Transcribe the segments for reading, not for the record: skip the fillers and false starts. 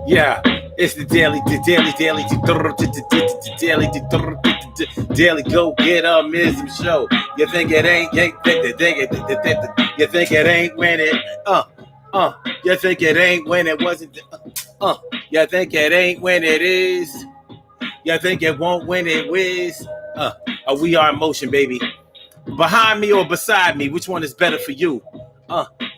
Yeah, it's the daily go get show. You think it ain't, you think it ain't when it, uh, you think it ain't when it wasn't, you think it ain't when it is, you think it won't when it is, we are in motion, baby. Behind me or beside me, which one is better for you?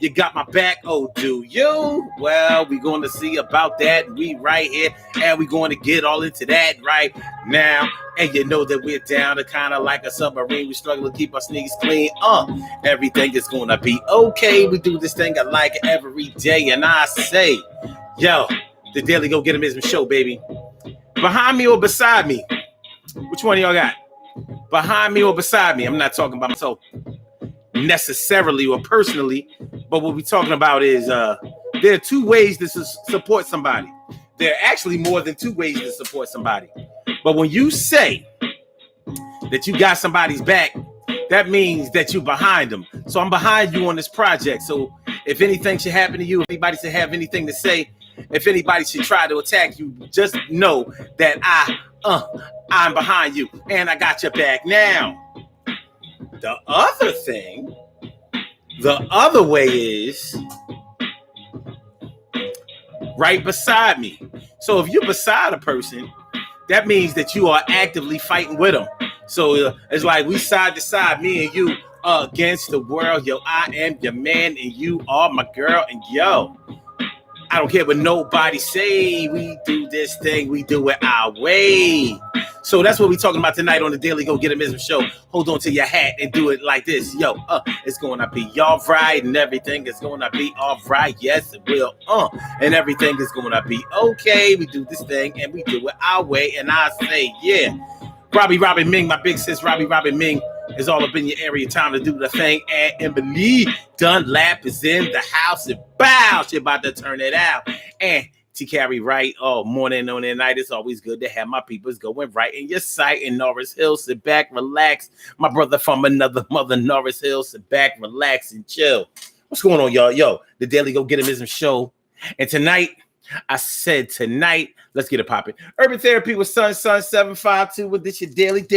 You got my back, oh, do you? Well, we going to see about that. We right here, and we going to get all into that right now. And you know that we're down to kind of like a submarine. We struggle to keep our sneakers clean. Everything is going to be okay. We do this thing I like every day, and I say, yo, the Daily Go Get 'Em is my show, baby. Behind me or beside me? Which one of y'all got? Behind me or beside me? I'm not talking about myself necessarily or personally, but what we're talking about is there are two ways to support somebody. There are actually more than two ways to support somebody. But when you say that you got somebody's back, that means that you're behind them. So I'm behind you on this project. So if anything should happen to you, if anybody should have anything to say, if anybody should try to attack you, just know that I'm behind you and I got your back. Now, the other thing, the other way is right beside me. So if you're beside a person, that means that you are actively fighting with them. So it's like we side to side, me and you against the world. Yo, I am your man and you are my girl. And yo, I don't care what nobody say. We do this thing. We do it our way. So that's what we're talking about tonight on the Daily Go Get 'Em Ism Show. Hold on to your hat and do it like this. Yo, it's going to be all right and everything is going to be all right. Yes, it will. And everything is going to be okay. We do this thing and we do it our way. And I say, yeah. Robin Ming, my big sis, Robin Ming is all up in your area. Time to do the thing. And Emily Dunlap is in the house. And bow, she about to turn it out. And T carry right morning on and night. It's always good to have my peoples going right in your sight. In Norris Hill, sit back, relax. My brother from another mother, Norris Hill, sit back, relax, and chill. What's going on, y'all? Yo, the Daily Go Get 'Em Ism Show. And tonight, I said tonight, let's get it popping. Urban Therapy with Sun 752 with this your daily, the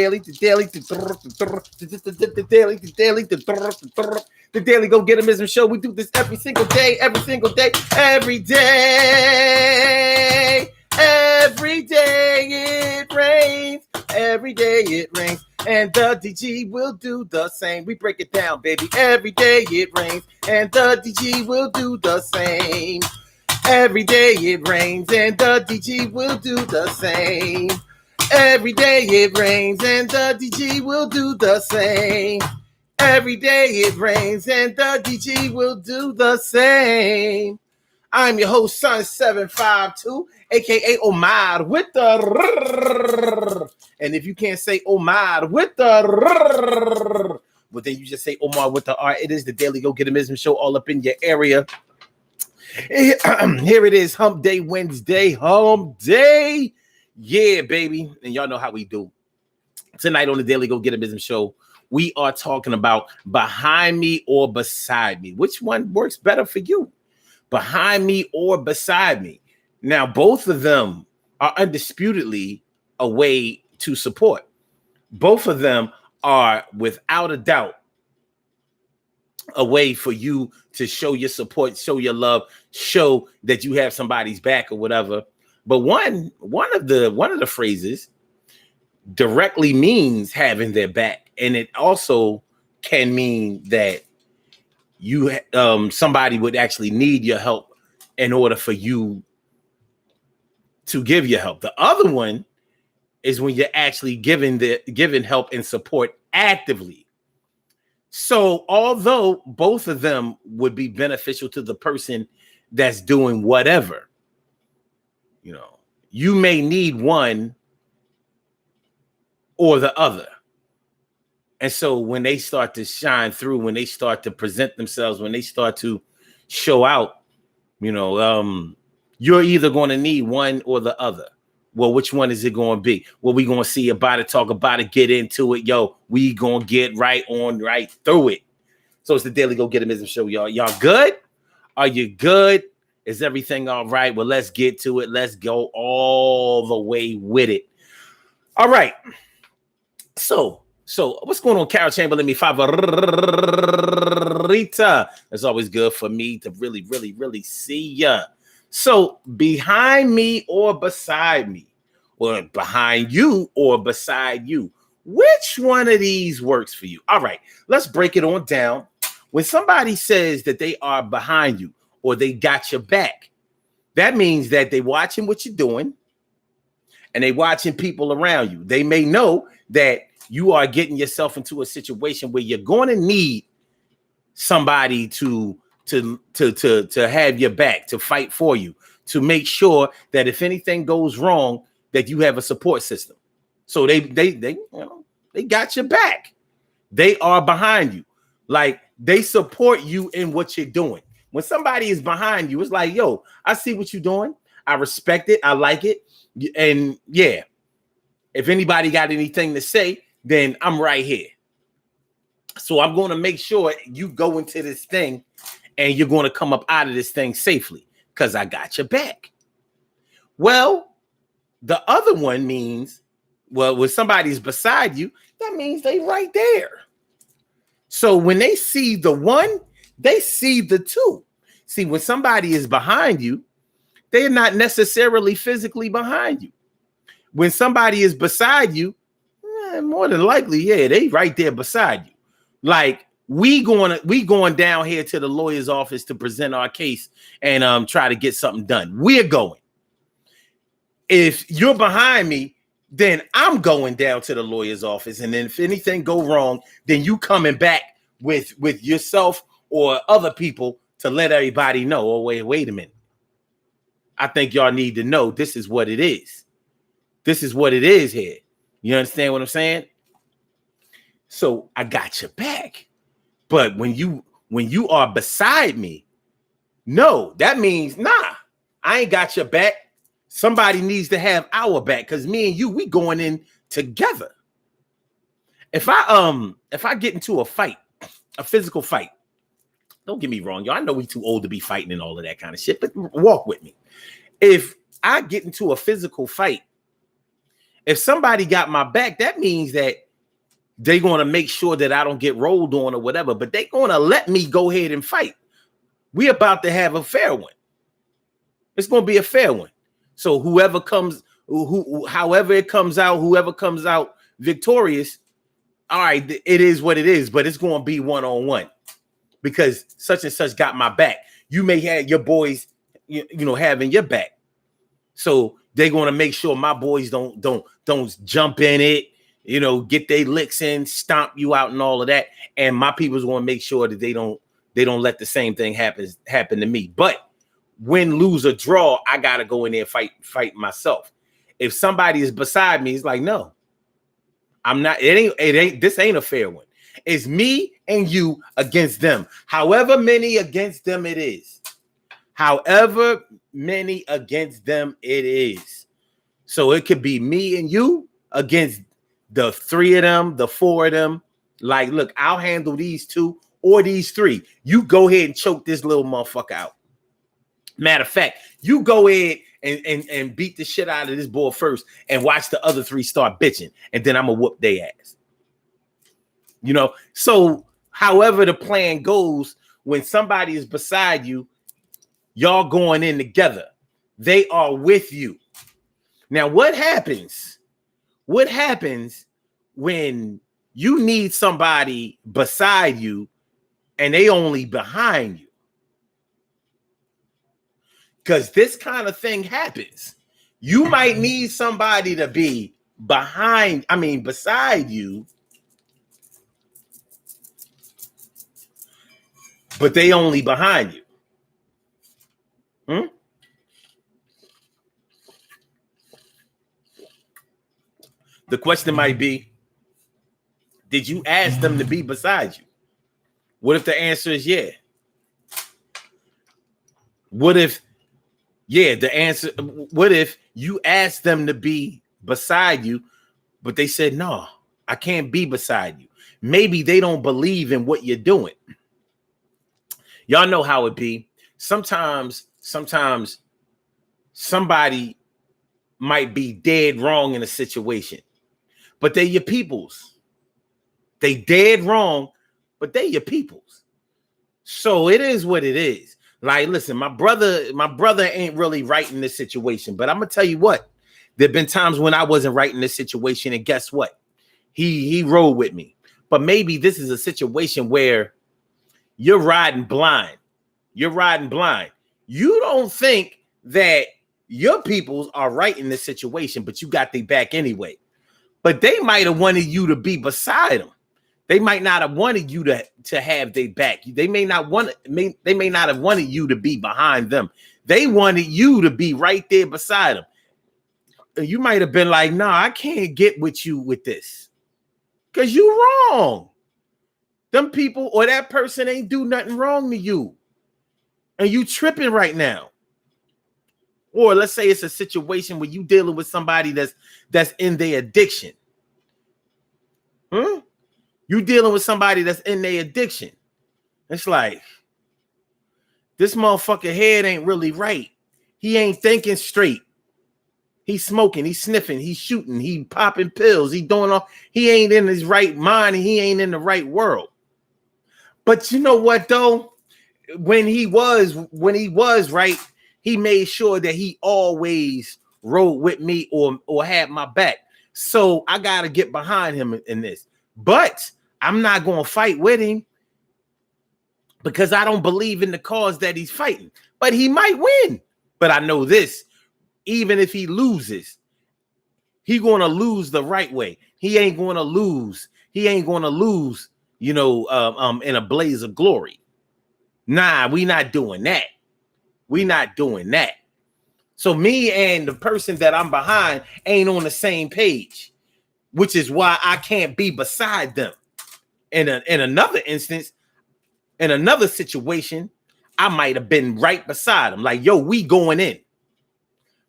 Daily Go Get 'Em Ism Show. We do this every single day, every day it rains, every day it rains, and the DG will do the same. We break it down, baby. Every day it rains, and the DG will do the same. Every day it rains and the DG will do the same. Every day it rains and the DG will do the same. Every day it rains and the DG will do the same. I'm your host, Sun 752, aka Omar with the. And if you can't say Omar with the, well, then you just say Omar with the R. It is the Daily Go Get 'Em Ism Show all up in your area. Here it is, Hump Day Wednesday, Hump Day. Yeah, baby. And y'all know how we do. Tonight on the Daily Go Get 'Em Ism Show, we are talking about behind me or beside me. Which one works better for you? Behind me or beside me? Now, both of them are undisputedly a way to support. Both of them are, without a doubt, a way for you to show your support, show your love, show that you have somebody's back or whatever. But one of the phrases directly means having their back, and it also can mean that you somebody would actually need your help in order for you to give your help. The other one is when you're actually giving help and support actively. So although both of them would be beneficial to the person that's doing whatever, you know, you may need one or the other. And so when they start to shine through, when they start to present themselves, when they start to show out, you know, you're either going to need one or the other. Well, which one is it going to be? Well, we going to see about it, talk about it, get into it. Yo, we going to get right through it. So it's the Daily Go Get 'Em Ism Show, y'all. Y'all good? Are you good? Is everything all right? Well, let's get to it. Let's go all the way with it. All right. So what's going on, Carol Chamberlain? Me favorita. It's always good for me to really, really, really see ya. So behind me or beside me, or behind you or beside you, which one of these works for you? All right, let's break it on down. When somebody says that they are behind you or they got your back, that means that they're watching what you're doing and they watching people around you. They may know that you are getting yourself into a situation where you're going to need somebody to have your back, to fight for you, to make sure that if anything goes wrong, that you have a support system. So they got your back. They are behind you. Like, they support you in what you're doing. When somebody is behind you, it's like, yo, I see what you're doing. I respect it. I like it. And yeah, if anybody got anything to say, then I'm right here. So I'm going to make sure you go into this thing and you're going to come up out of this thing safely because I got your back. Well, the other one means, well, when somebody's beside you, that means they right there. So when they see the one, they see the two. See, when somebody is behind you, they're not necessarily physically behind you. When somebody is beside you, more than likely, yeah, they right there beside you. Like, we going down here to the lawyer's office to present our case and try to get something done. We're going. If you're behind me, then I'm going down to the lawyer's office. And then if anything go wrong, then you coming back with yourself or other people to let everybody know, oh, wait a minute. I think y'all need to know this is what it is. This is what it is here. You understand what I'm saying? So I got your back. But when you are beside me, no, that means, nah, I ain't got your back. Somebody needs to have our back because me and you, we going in together. If I get into a fight, a physical fight, don't get me wrong, y'all. I know we too old to be fighting and all of that kind of shit, but walk with me. If I get into a physical fight, if somebody got my back, that means that they're going to make sure that I don't get rolled on or whatever, but they're going to let me go ahead and fight. We're about to have a fair one. It's going to be a fair one. So whoever comes out victorious, all right, it is what it is, but it's going to be one-on-one because such and such got my back. You may have your boys, you know, having your back. So they're going to make sure my boys don't jump in it, you know, get their licks in, stomp you out and all of that. And my people's going to make sure that they don't let the same thing happen to me. But win, lose, or draw, I got to go in there and fight myself. If somebody is beside me, it's like, no, I'm not. It ain't. This ain't a fair one. It's me and you against them. However many against them it is. However many against them it is. So it could be me and you against the three of them, the four of them. Like, look, I'll handle these two or these three. You go ahead and choke this little motherfucker out. Matter of fact, you go ahead and beat the shit out of this boy first and watch the other three start bitching. And then I'm going to whoop their ass. You know, so however the plan goes, when somebody is beside you, y'all going in together. They are with you. Now, what happens? What happens when you need somebody beside you and they only behind you? Because this kind of thing happens. You might need somebody to be beside you, but they only behind you. The question might be, did you ask them to be beside you? What if the answer is yeah? What if you asked them to be beside you, but they said, no, I can't be beside you. Maybe they don't believe in what you're doing. Y'all know how it be. Sometimes sometimes somebody might be dead wrong in a situation, but they're your peoples. They dead wrong, but they your peoples. So it is what it is. Like, listen, my brother ain't really right in this situation, but I'm gonna tell you what, there've been times when I wasn't right in this situation, and guess what? He rode with me. But maybe this is a situation where you're riding blind. You're riding blind. You don't think that your peoples are right in this situation, but you got their back anyway. But they might have wanted you to be beside them. They might not have wanted you to have their back. They may not have wanted you to be behind them. They wanted you to be right there beside them. You might have been like, "Nah, I can't get with you with this, because you wrong. Them people or that person ain't do nothing wrong to you, and you tripping right now." Or let's say it's a situation where you dealing with somebody that's in their addiction. You dealing with somebody that's in their addiction. It's like, this motherfucker head ain't really right. He ain't thinking straight. He's smoking, he's sniffing, he's shooting, he popping pills, he doing all. He ain't in his right mind, and he ain't in the right world. But you know what though? When he was right, he made sure that he always rode with me or had my back. So I gotta get behind him in this. But I'm not gonna fight with him because I don't believe in the cause that he's fighting. But he might win. But I know this: even if he loses, he gonna lose the right way. He ain't gonna lose. In a blaze of glory. Nah, we not doing that. We not doing that. So me and the person that I'm behind ain't on the same page, which is why I can't be beside them. In another instance, in another situation, I might have been right beside them. Like, yo, we going in.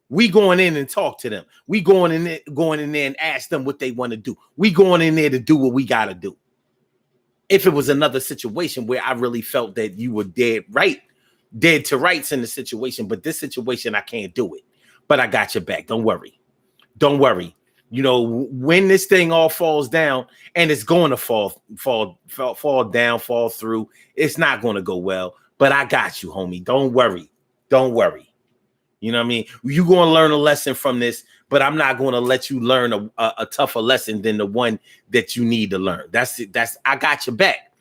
We going in and talk to them. We going in there and ask them what they want to do. We going in there to do what we got to do. If it was another situation where I really felt that you were dead to rights in the situation, but this situation, I can't do it. But I got your back. Don't worry. Don't worry. You know, when this thing all falls down, and it's going to fall down, fall through, it's not going to go well. But I got you, homie. Don't worry. Don't worry. You know what I mean? You're going to learn a lesson from this, but I'm not going to let you learn a tougher lesson than the one that you need to learn. That's it. I got your back.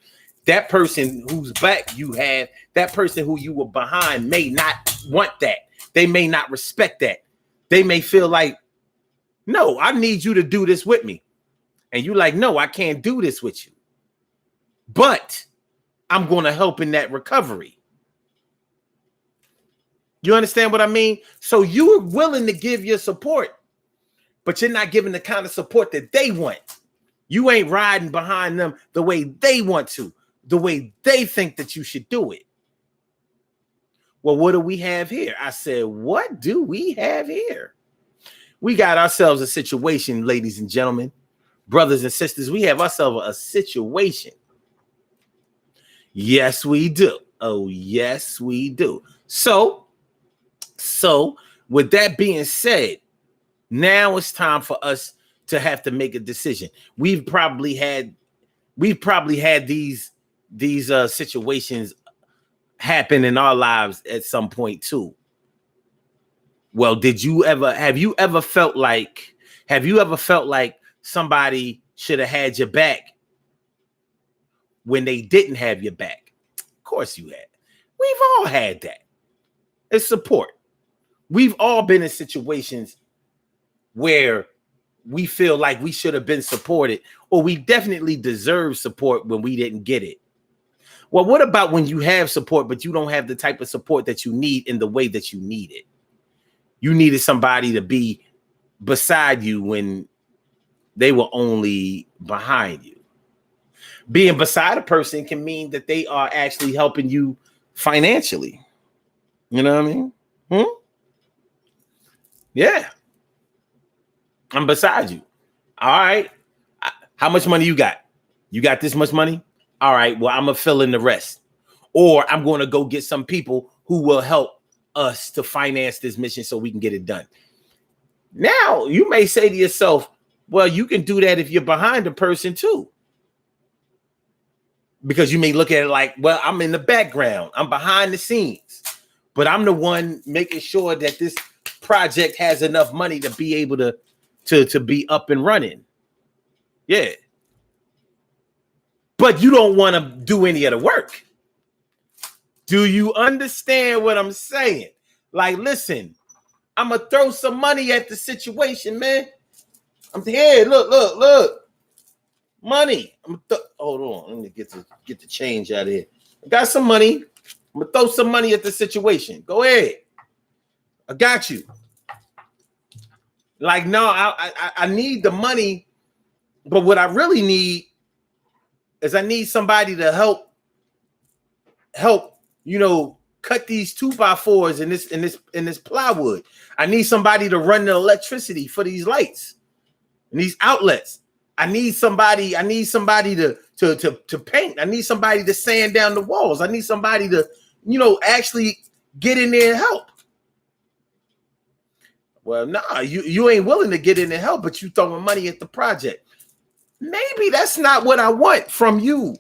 That person whose back you have, that person who you were behind may not want that. They may not respect that. They may feel like, no, I need you to do this with me. And you like, no, I can't do this with you. But I'm going to help in that recovery. You understand what I mean? So you're willing to give your support, but you're not giving the kind of support that they want. You ain't riding behind them the way they want to, the way they think that you should do it. Well, what do we have here? I said, what do we have here? We got ourselves a situation, ladies and gentlemen, brothers and sisters. We have ourselves a situation. Yes, we do. Oh, yes, we do. So with that being said, now it's time for us to have to make a decision. We've probably had these situations happen in our lives at some point too. Well, have you ever felt like somebody should have had your back when they didn't have your back? Of course you had. We've all had that. It's support. We've all been in situations where we feel like we should have been supported, or we definitely deserve support when we didn't get it. Well, what about when you have support, but you don't have the type of support that you need in the way that you need it? You needed somebody to be beside you when they were only behind you. Being beside a person can mean that they are actually helping you financially. You know what I mean? Yeah. I'm beside you. All right. How much money you got? You got this much money? All right. Well, I'm going to fill in the rest. Or I'm going to go get some people who will help us to finance this mission so we can get it done. Now, you may say to yourself, well, you can do that if you're behind a person too. Because you may look at it like, well, I'm in the background. I'm behind the scenes. But I'm the one making sure that this project has enough money to be able to be up and running. Yeah. But you don't want to do any of the work. Do you understand what I'm saying? Like, listen, I'm going to throw some money at the situation, man. I'm here. Look. Money. Hold on. Let me get the change out of here. I got some money. I'm going to throw some money at the situation. Go ahead. I got you. Like, no, I need the money. But what I really need is I need somebody to help, cut these 2x4s in this plywood. I need somebody to run the electricity for these lights and these outlets. I need somebody to paint. I need somebody to sand down the walls. I need somebody to, actually get in there and help. Well, nah, you ain't willing to get in and help, but you throwing money at the project. Maybe that's not what I want from you.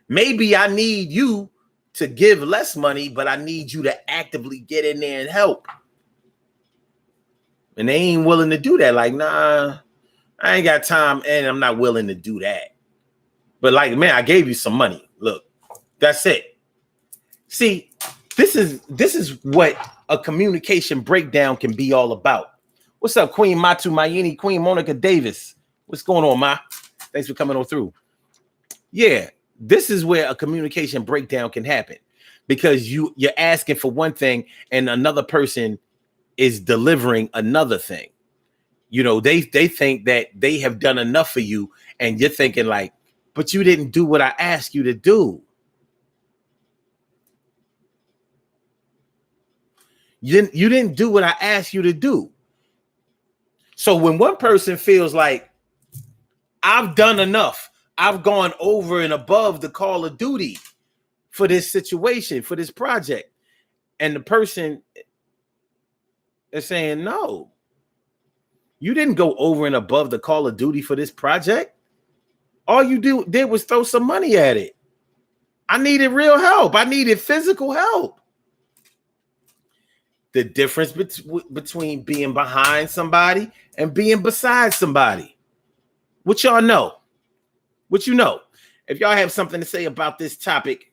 Maybe I need you to give less money, but I need you to actively get in there and help. And they ain't willing to do that. Like, nah, I ain't got time and I'm not willing to do that. But like, man, I gave you some money. Look, that's it. See, this is what a communication breakdown can be all about. What's up, Queen Matu Mayini, Queen Monica Davis? What's going on, Ma? Thanks for coming on through. Yeah, this is where a communication breakdown can happen because you're asking for one thing and another person is delivering another thing. They think that they have done enough for you and you're thinking like, but you didn't do what I asked you to do. You didn't do what I asked you to do. So when one person feels like I've done enough, I've gone over and above the call of duty for this situation, for this project, and the person is saying, no, you didn't go over and above the call of duty for this project. All you did was throw some money at it. I needed real help. I needed physical help. The difference between being behind somebody and being beside somebody. What y'all know? What you know? If y'all have something to say about this topic,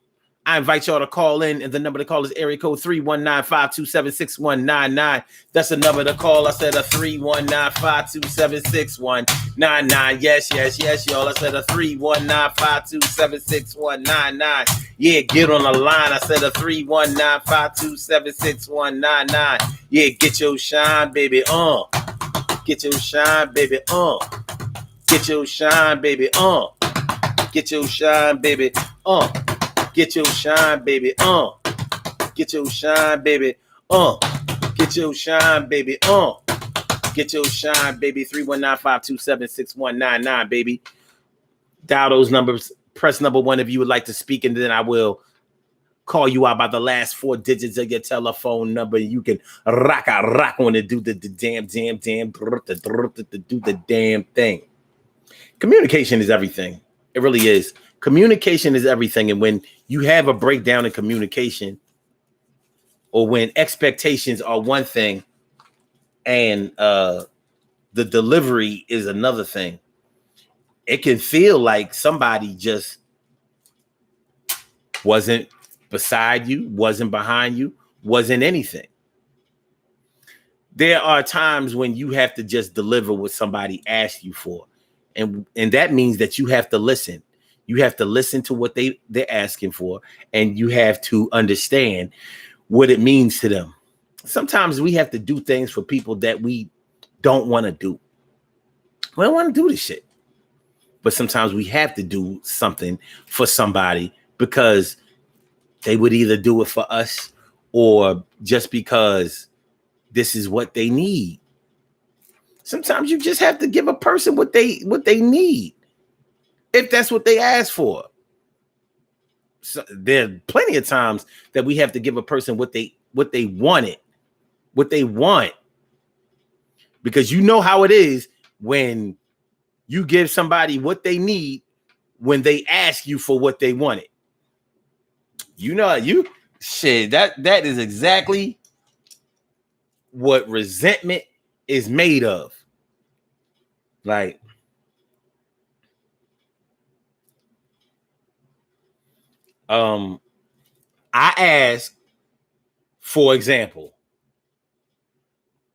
I invite y'all to call in, and the number to call is area code 319-527-6199. That's the number to call. I said a 319-527-6199. Yes, y'all. I said a 319-527-6199. Yeah, get on the line. I said a 319-527-6199. Yeah, get your shine, baby. Get your shine, baby. Get your shine, baby. Get your shine, baby. Get your shine, baby. Get your shine, baby. Get your shine, baby. Get your shine, baby. 319-527-6199, baby. Dial those numbers. Press number 1 if you would like to speak, and then I will call you out by the last 4 digits of your telephone number. You can rock on it, do the damn, do the damn thing. Communication is everything. It really is. Communication is everything. And when you have a breakdown in communication, or when expectations are one thing and the delivery is another thing, it can feel like somebody just wasn't beside you, wasn't behind you, wasn't anything. There are times when you have to just deliver what somebody asked you for. And that means that you have to listen. You have to listen to what they're asking for, and you have to understand what it means to them. Sometimes we have to do things for people that we don't want to do. We don't want to do this shit. But sometimes we have to do something for somebody because they would either do it for us or just because this is what they need. Sometimes you just have to give a person what they need, if that's what they ask for. there are plenty of times that we have to give a person what they wanted, what they want, because you know how it is when you give somebody what they need when they ask you for what they wanted. You know, that is exactly what resentment is made of. Like, I asked, for example,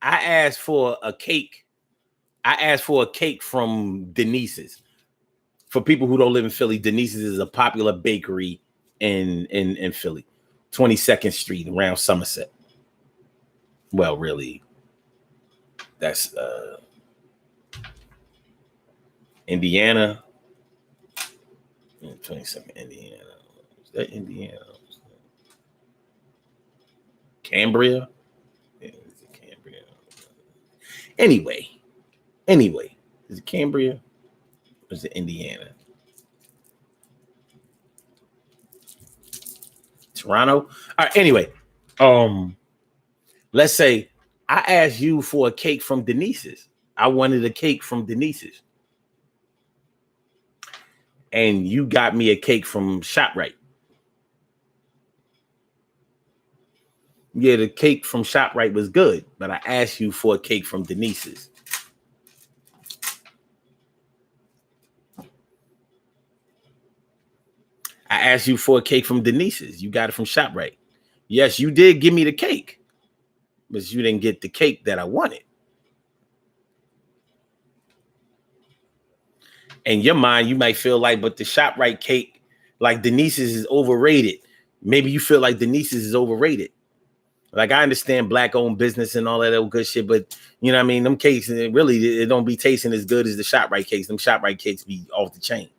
I asked for a cake from Denise's. For people who don't live in Philly, Denise's is a popular bakery in Philly, 22nd Street around Somerset. Well, really, that's Indiana. 22nd Indiana. Is that Indiana? Cambria? Yeah, is it Cambria? Anyway, is it Cambria or is it Indiana? Toronto? All right, anyway. Let's say I asked you for a cake from Denise's. I wanted a cake from Denise's. And you got me a cake from ShopRite. Yeah, the cake from ShopRite was good, but I asked you for a cake from Denise's. I asked you for a cake from Denise's. You got it from ShopRite. Yes, you did give me the cake, but you didn't get the cake that I wanted. In your mind, you might feel like, but the ShopRite cake, like Denise's, is overrated. Maybe you feel like Denise's is overrated. Like, I understand black-owned business and all that old good shit, but you know what I mean? Them cakes, really, it don't be tasting as good as the ShopRite cakes. Them ShopRite cakes be off the chain.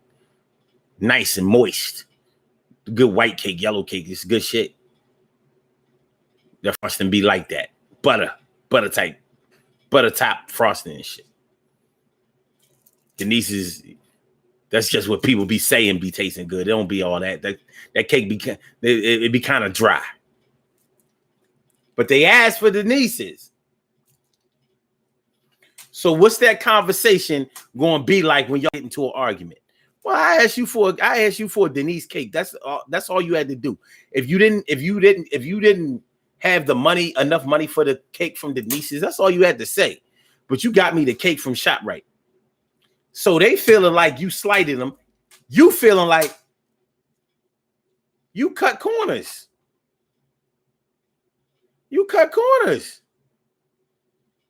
Nice and moist. Good white cake, yellow cake. It's good shit. The frosting be like that. Butter top frosting and shit. Denise's, that's just what people be saying be tasting good. It don't be all that. That cake be kind of dry. But they asked for Denise's. So what's that conversation going to be like when y'all get into an argument? Well, I asked you for a Denise cake. That's all you had to do. If you didn't have the money, enough money for the cake from Denise's, that's all you had to say. But you got me the cake from ShopRite. So they feeling like you slighted them. You feeling like you cut corners. You cut corners.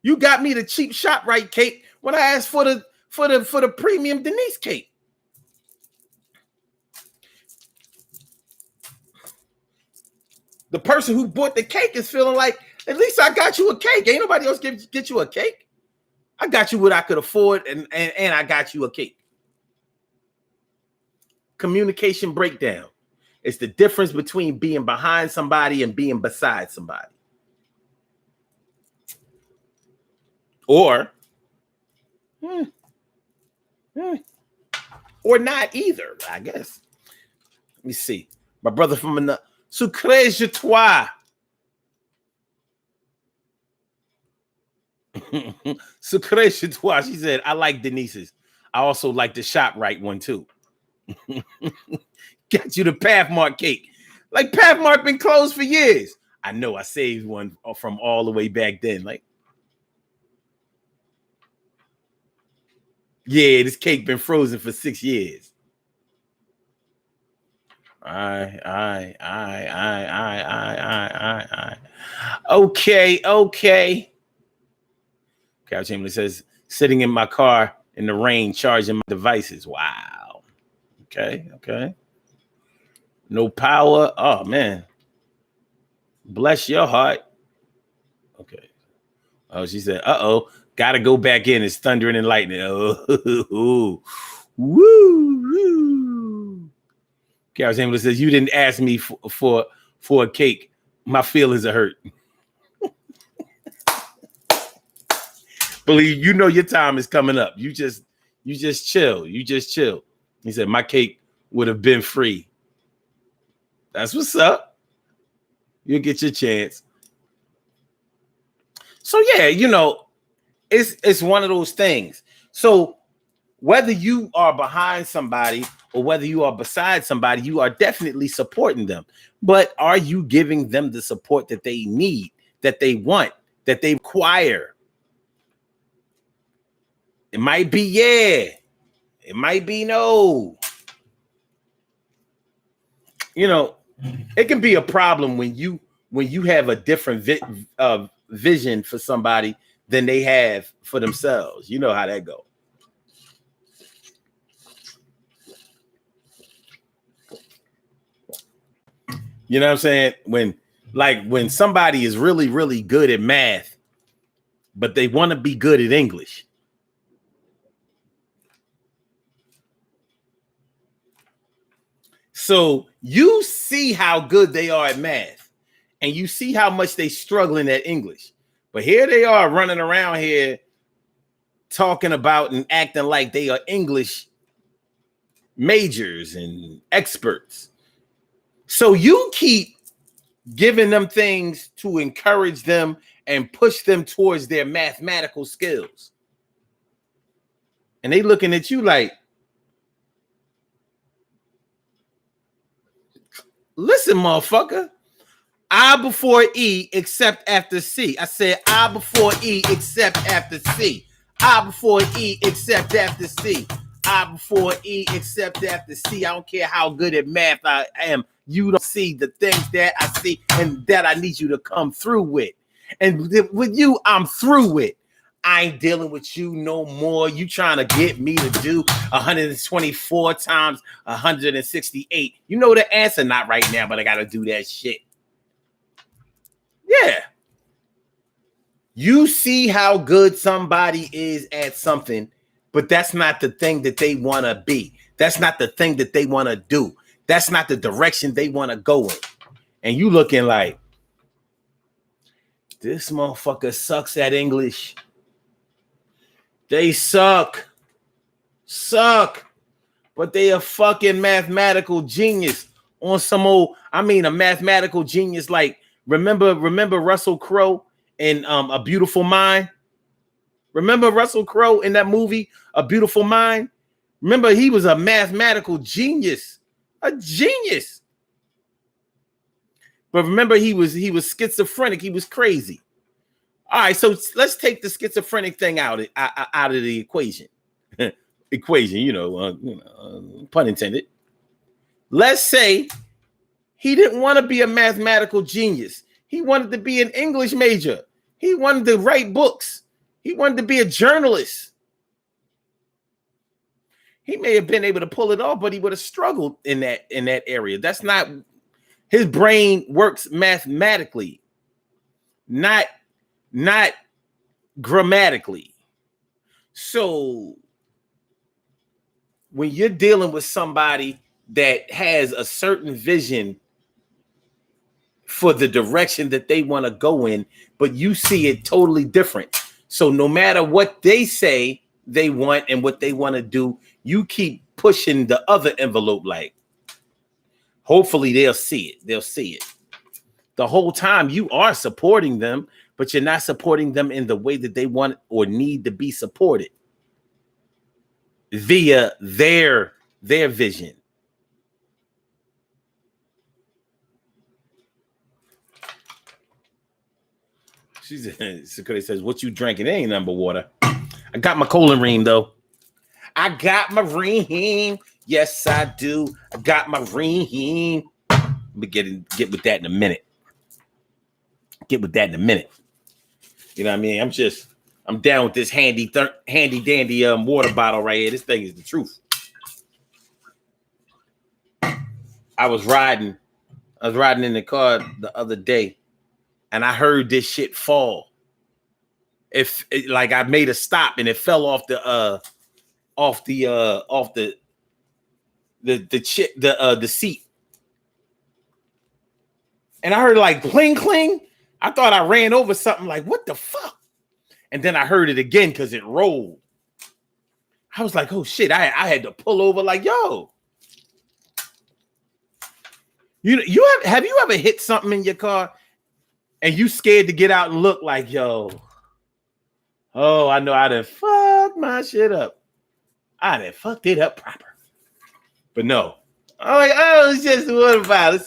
You got me the cheap ShopRite cake when I asked for the premium Denise cake. The person who bought the cake is feeling like, at least I got you a cake. Ain't nobody else get you a cake. I got you what I could afford, and I got you a cake. Communication breakdown. It's the difference between being behind somebody and being beside somebody. Or not either, I guess. Let me see. My brother from another. Sucré je toi. Sucré je toi. She said, I like Denise's. I also like the ShopRite one too. Got you the Pathmark cake. Like, Pathmark been closed for years. I know, I saved one from all the way back then. Like, yeah, this cake been frozen for 6 years. Aye. Okay. Carol Chamberlain says, sitting in my car in the rain, charging my devices. Wow. Okay. No power. Oh, man. Bless your heart. Okay. Oh, she said, uh-oh. Gotta go back in. It's thundering and lightning. Oh, woo. Carol Chamberlain says, you didn't ask me for a cake. My feelings are hurt. Believe you know your time is coming up. You just chill. He said, my cake would have been free. That's what's up. You'll get your chance. So yeah, it's one of those things. So whether you are behind somebody or whether you are beside somebody, you are definitely supporting them. But are you giving them the support that they need, that they want, that they require? It might be yeah. It might be no. It can be a problem when you have a different vision for somebody than they have for themselves. You know how that goes. You know what I'm saying? When somebody is really, really good at math, but they want to be good at English. So you see how good they are at math, and you see how much they struggling at English. But here they are running around here talking about and acting like they are English majors and experts. So you keep giving them things to encourage them and push them towards their mathematical skills. And they looking at you like, listen, motherfucker, I before E except after C. I said I before E except after C. I before E except after C. I before E except after C. I don't care how good at math I am. You don't see the things that I see and that I need you to come through with. And with you, I'm through with. I ain't dealing with you no more. You trying to get me to do 124 times 168. You know the answer, not right now, but I got to do that shit. Yeah. You see how good somebody is at something, but that's not the thing that they want to be. That's not the thing that they want to do. That's not the direction they want to go in. And you looking like, this motherfucker sucks at English. They suck, but they a fucking mathematical genius on some old, a mathematical genius. Like, remember Russell Crowe in A Beautiful Mind? Remember Russell Crowe in that movie, A Beautiful Mind? Remember, he was a mathematical genius, a genius. But remember, he was schizophrenic. He was crazy. All right, so let's take the schizophrenic thing out of the equation. Pun intended. Let's say he didn't want to be a mathematical genius. He wanted to be an English major. He wanted to write books. He wanted to be a journalist. He may have been able to pull it off, but he would have struggled in that area. That's not, his brain works mathematically, not grammatically. So when you're dealing with somebody that has a certain vision for the direction that they want to go in, but you see it totally different. So no matter what they say they want and what they want to do, you keep pushing the other envelope. Like, hopefully they'll see it. They'll see it. The whole time you are supporting them, but you're not supporting them in the way that they want or need to be supported via their vision. Sakura says, what you drinking? It ain't number water. I got my Colorine though. I got my Reem. Yes, I do. I got my Reem. But get with that in a minute. You know what I mean? I'm down with this handy dandy water bottle right here. This thing is the truth. I was riding in the car the other day, and I heard this shit fall. Like I made a stop and it fell off the seat. And I heard like cling cling. I thought I ran over something, like what the fuck? And then I heard it again because it rolled. I was like, oh shit, I had to pull over like, yo. Have you ever hit something in your car and you scared to get out and look like, yo, oh, I know I done fucked my shit up. I done fucked it up proper. But no. I'm like, oh, it's just what about it?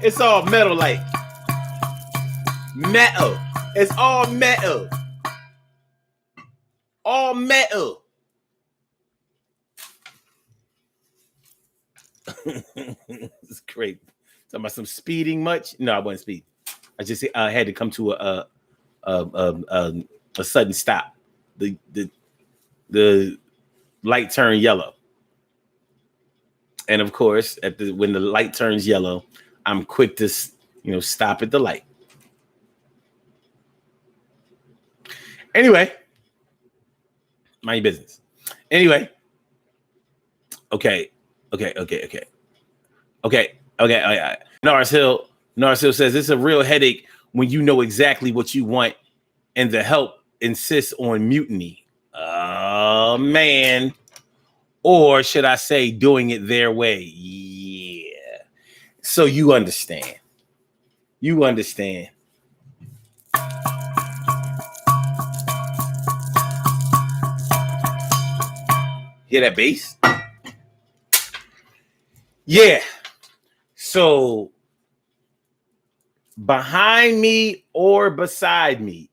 It's all metal like. Metal. It's all metal. All metal. It's great. Talking about some speeding much? No, I wasn't speeding. I just had to come to a sudden stop. The light turned yellow, and of course, when the light turns yellow, I'm quick to stop at the light. Anyway, mind your business. Anyway, okay. Norris Hill says it's a real headache when you know exactly what you want and the help insists on mutiny. Oh, man. Or should I say doing it their way? Yeah. So you understand. You understand. Hear that bass? Yeah. So behind me or beside me,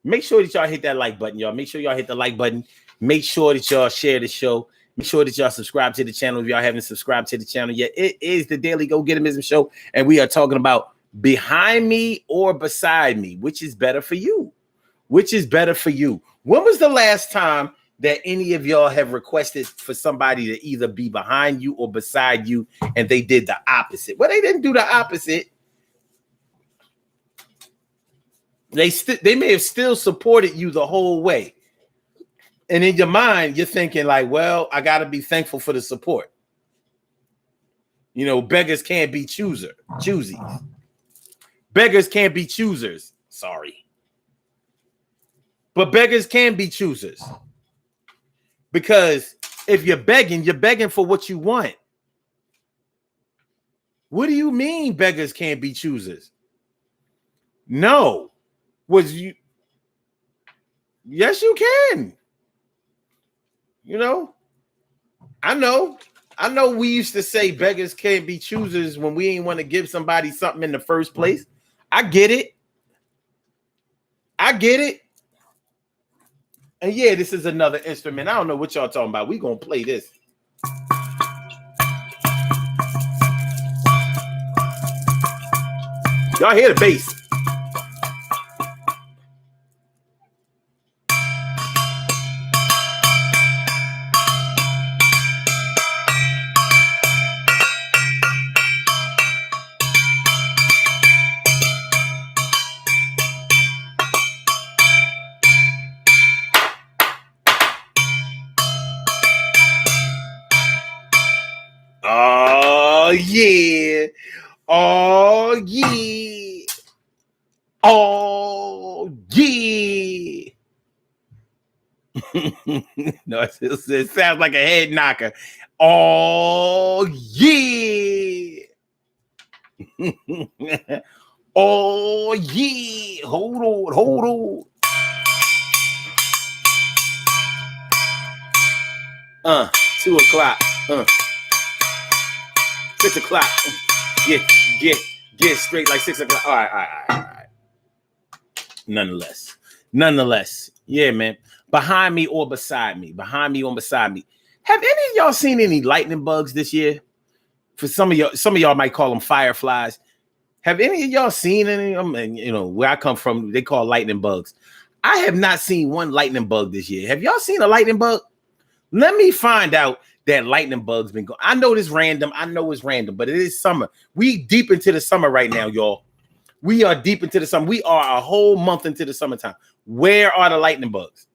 make sure that y'all hit that like button, y'all. Make sure y'all hit the like button. Make sure that y'all share the show. Make sure that y'all subscribe to the channel if y'all haven't subscribed to the channel yet. It is the Daily Go Getimism Show, and we are talking about behind me or beside me. Which is better for you? Which is better for you? When was the last time that any of y'all have requested for somebody to either be behind you or beside you, and they did the opposite? Well, they didn't do the opposite. They may have still supported you the whole way. And in your mind, you're thinking like, well, I got to be thankful for the support. You know, beggars can't be choosies. Beggars can't be choosers. Sorry. But beggars can be choosers. Because if you're begging for what you want. What do you mean beggars can't be choosers? No. Yes, you can. You know, I know we used to say beggars can't be choosers when we ain't want to give somebody something in the first place. I get it. And yeah, this is another instrument. I don't know what y'all talking about. We gonna play this. Y'all hear the bass. Oh yeah. Oh yeah. Oh yeah. No, it sounds like a head knocker. Oh yeah. Oh yeah. Hold on. 2 o'clock. 6 o'clock. Get straight like 6 o'clock. All right. Nonetheless. Yeah, man. Behind me or beside me. Have any of y'all seen any lightning bugs this year? For some of y'all might call them fireflies. Have any of y'all seen any of them? And you know, where I come from, they call lightning bugs. I have not seen one lightning bug this year. Have y'all seen a lightning bug? Let me find out that lightning bugs been going. I know it's random, but it is summer. We deep into the summer right now, y'all. We are deep into the summer. We are a whole month into the summertime. Where are the lightning bugs?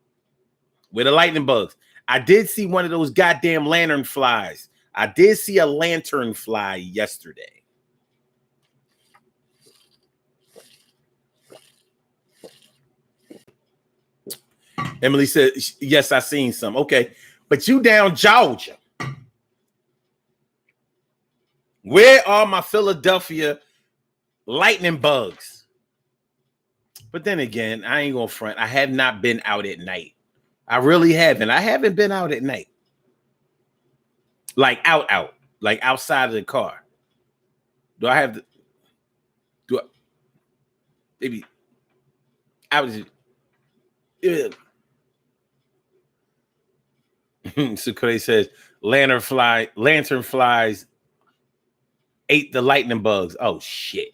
Where the lightning bugs? I did see one of those goddamn lantern flies. I did see a lantern fly yesterday. Emily said, yes, I seen some. Okay. But you down Georgia. Where are my Philadelphia lightning bugs? But then again, I ain't gonna front. I have not been out at night. I really haven't. I haven't been out at night. Like out, like outside of the car. Do I have to? Do I? Maybe I was. Yeah. So Clay says lantern flies ate the lightning bugs. Oh shit!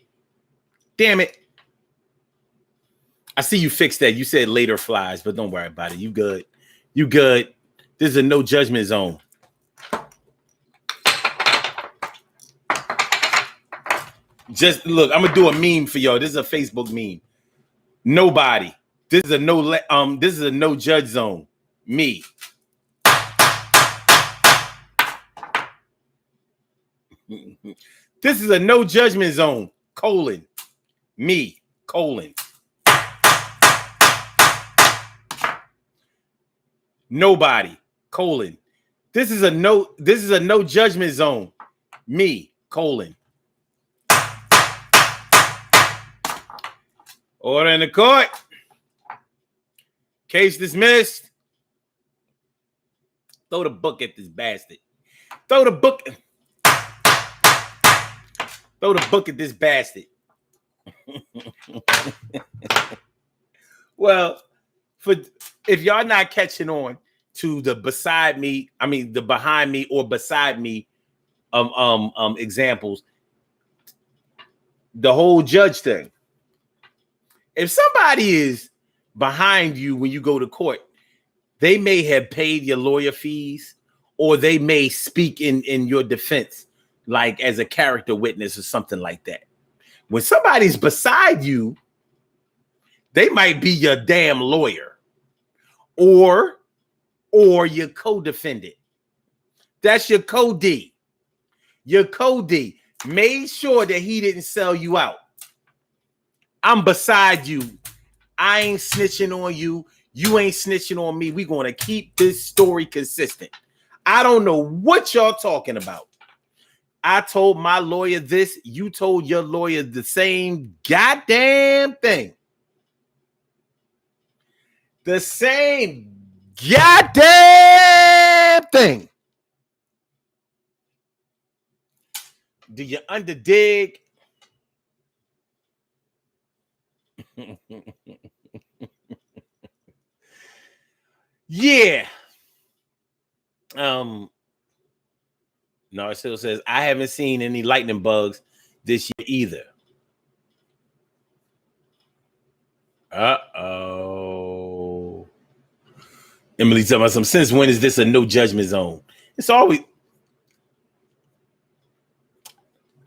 Damn it! I see you fixed that. You said later flies, but don't worry about it. You good? You good? This is a no judgment zone. Just look, I'm gonna do a meme for y'all. This is a Facebook meme. Nobody. This is a no judge zone. Me. This is a no judgment zone. Colon. Me. Colon. Nobody. Colon. This is a no judgment zone. Me. Colon. Order in the court. Case dismissed. Throw the book at this bastard. Throw the book at this bastard. Well, if y'all not catching on to the behind me or beside me examples, the whole judge thing. If somebody is behind you when you go to court, they may have paid your lawyer fees, or they may speak in your defense, like as a character witness or something like that. When somebody's beside you, they might be your damn lawyer or your co-defendant. That's your co-D. Your co-D made sure that he didn't sell you out. I'm beside you. I ain't snitching on you. You ain't snitching on me. We're going to keep this story consistent. I don't know what y'all talking about. I told my lawyer this. You told your lawyer the same goddamn thing. The same goddamn thing. Do you underdig? Yeah. No, it still says I haven't seen any lightning bugs this year either. Uh-oh. Emily talking about since when is this a no judgment zone? It's always.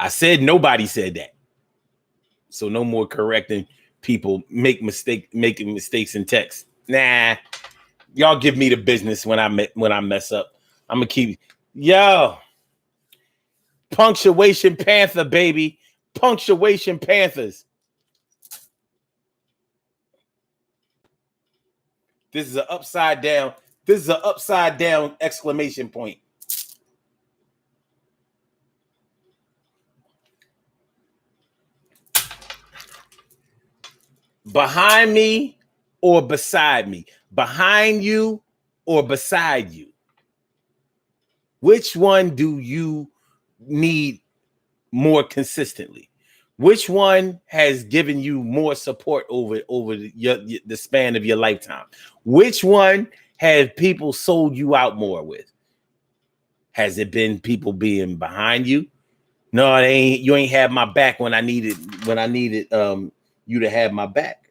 I said nobody said that. So no more correcting people making mistakes in text. Nah. Y'all give me the business when I mess up. I'm gonna keep punctuation panther, baby. Punctuation panthers. This is an upside down. This is an upside down exclamation point. Behind me or beside me? Behind you or beside you? Which one do you need more consistently? Which one has given you more support over the span of your lifetime? Which one have people sold you out more with? Has it been people being behind you? No, it ain't. You ain't had my back when I needed you to have my back,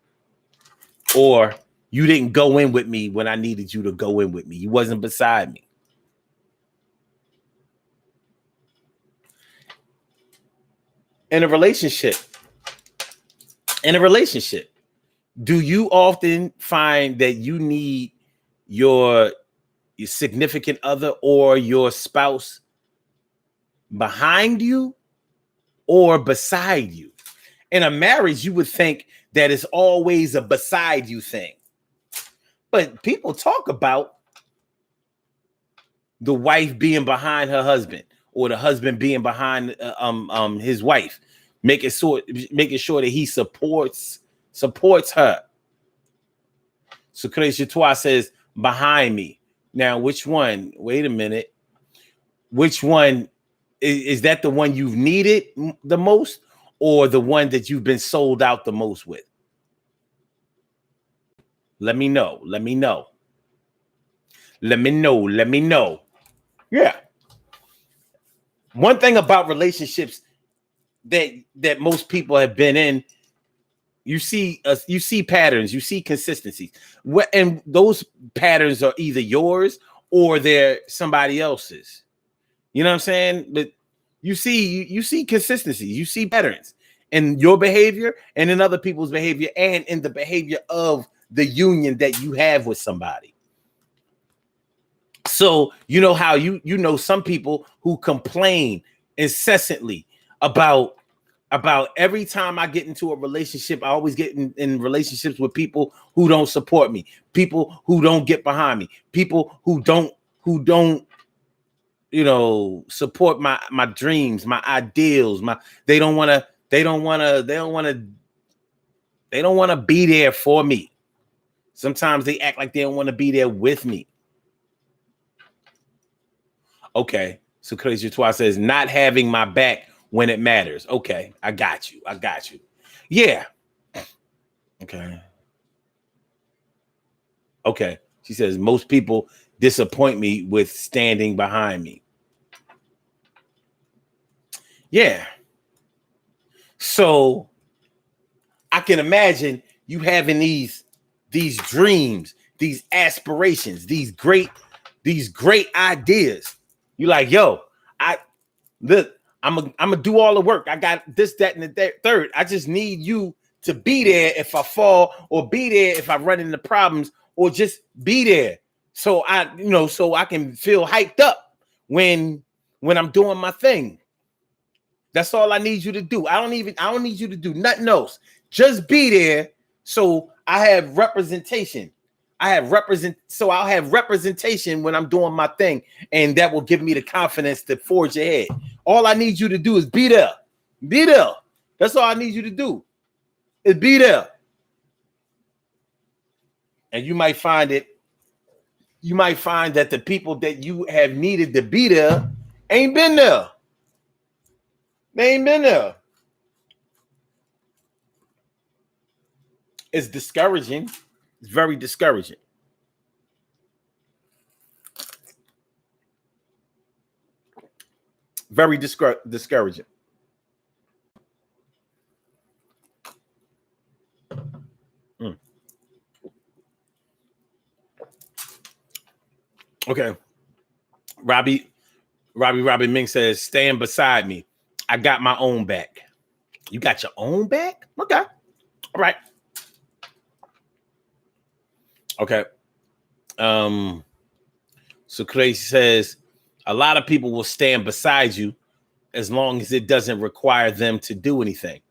or you didn't go in with me when I needed you to go in with me. You wasn't beside me. In a relationship, do you often find that you need your significant other or your spouse behind you or beside you? In a marriage, you would think that it's always a beside you thing. But people talk about the wife being behind her husband or the husband being behind his wife, making sure that he supports her. So Crazy says behind me. Now, which one? Wait a minute. Which one is that? The one you've needed the most, or the one that you've been sold out the most with? Let me know. Let me know. Let me know. Let me know. Yeah. One thing about relationships that most people have been in, you see patterns, you see consistencies, and those patterns are either yours or they're somebody else's. You know what I'm saying? But you see consistencies, you see patterns in your behavior and in other people's behavior and in the behavior of the union that you have with somebody. So you know how you know some people who complain incessantly about every time I get into a relationship. I always get in relationships with people who don't support me, people who don't get behind me, people who don't support my dreams, my ideals, they don't want to be there for me. Sometimes they act like they don't want to be there with me. Okay, so Crazy Twice says not having my back when it matters. Okay, I got you. Yeah. Okay. She says most people disappoint me with standing behind me. Yeah. So I can imagine you having these dreams, these aspirations, these great ideas. You like, yo, I'm gonna do all the work. I got this, that, and the third. I just need you to be there if I fall, or be there if I run into problems, or just be there so I can feel hyped up when I'm doing my thing. That's all I need you to do. I don't need you to do nothing else. Just be there so I have representation. So I'll have representation when I'm doing my thing, and that will give me the confidence to forge ahead. All I need you to do is be there. Be there. That's all I need you to do. Is be there. And you might find that the people that you have needed to be there ain't been there. They ain't been there. It's discouraging. It's very discouraging. Very discouraging. Okay. Robbie Ming says, stand beside me. I got my own back. You got your own back? Okay. All right. Okay. So Crazy says, a lot of people will stand beside you as long as it doesn't require them to do anything.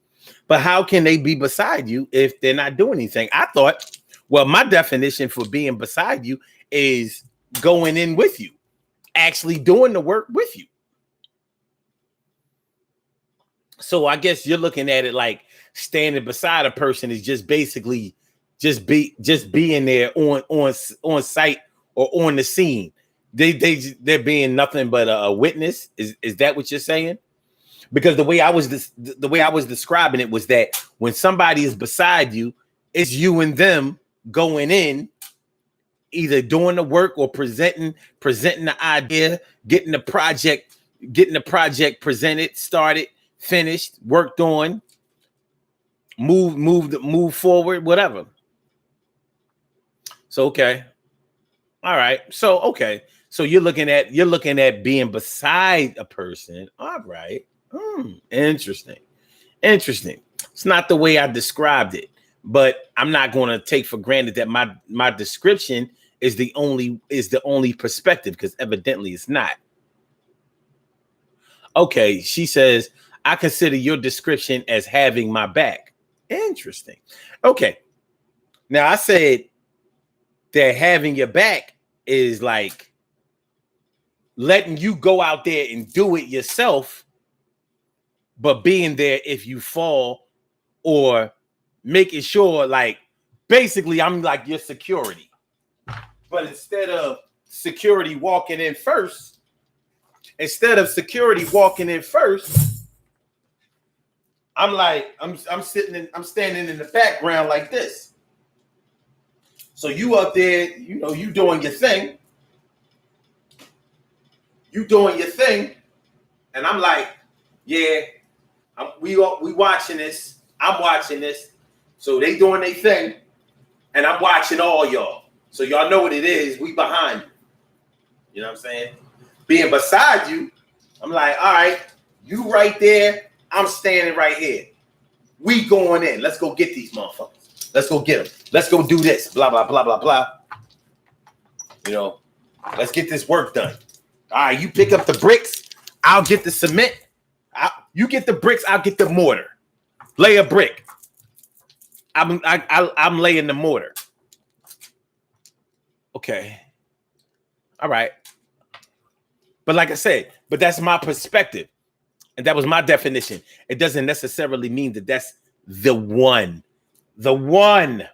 But how can they be beside you if they're not doing anything? I thought, well, my definition for being beside you is going in with you, actually doing the work with you. So I guess you're looking at it like standing beside a person is just basically just being there on site or on the scene. They're being nothing but a witness. Is that what you're saying? Because the way I was describing it was that when somebody is beside you, it's you and them going in, either doing the work or presenting the idea, getting the project presented, started, finished, worked on, move forward, whatever. So okay. All right. So okay. So you're looking at being beside a person. All right. Interesting. It's not the way I described it, but I'm not going to take for granted that my description is the only perspective, because evidently it's not. Okay, she says, I consider your description as having my back. Interesting. Okay. Now I said that having your back is like letting you go out there and do it yourself, but being there if you fall, or making sure, like, basically I'm like your security. But instead of security walking in first, I'm like, I'm standing in the background like this. So you up there, you doing your thing. And I'm like, yeah, we watching this. I'm watching this. So they doing their thing, and I'm watching all y'all. So y'all know what it is. We behind you. You know what I'm saying? Being beside you, I'm like, all right, you right there. I'm standing right here. We going in. Let's go get these motherfuckers. Let's go get them. Let's go do this. Blah, blah, blah, blah, blah. Let's get this work done. All right, you pick up the bricks. I'll get the cement. You get the bricks. I'll get the mortar. Lay a brick. I'm laying the mortar. Okay. All right. But like I said, that's my perspective. And that was my definition. It doesn't necessarily mean that that's the one. The one.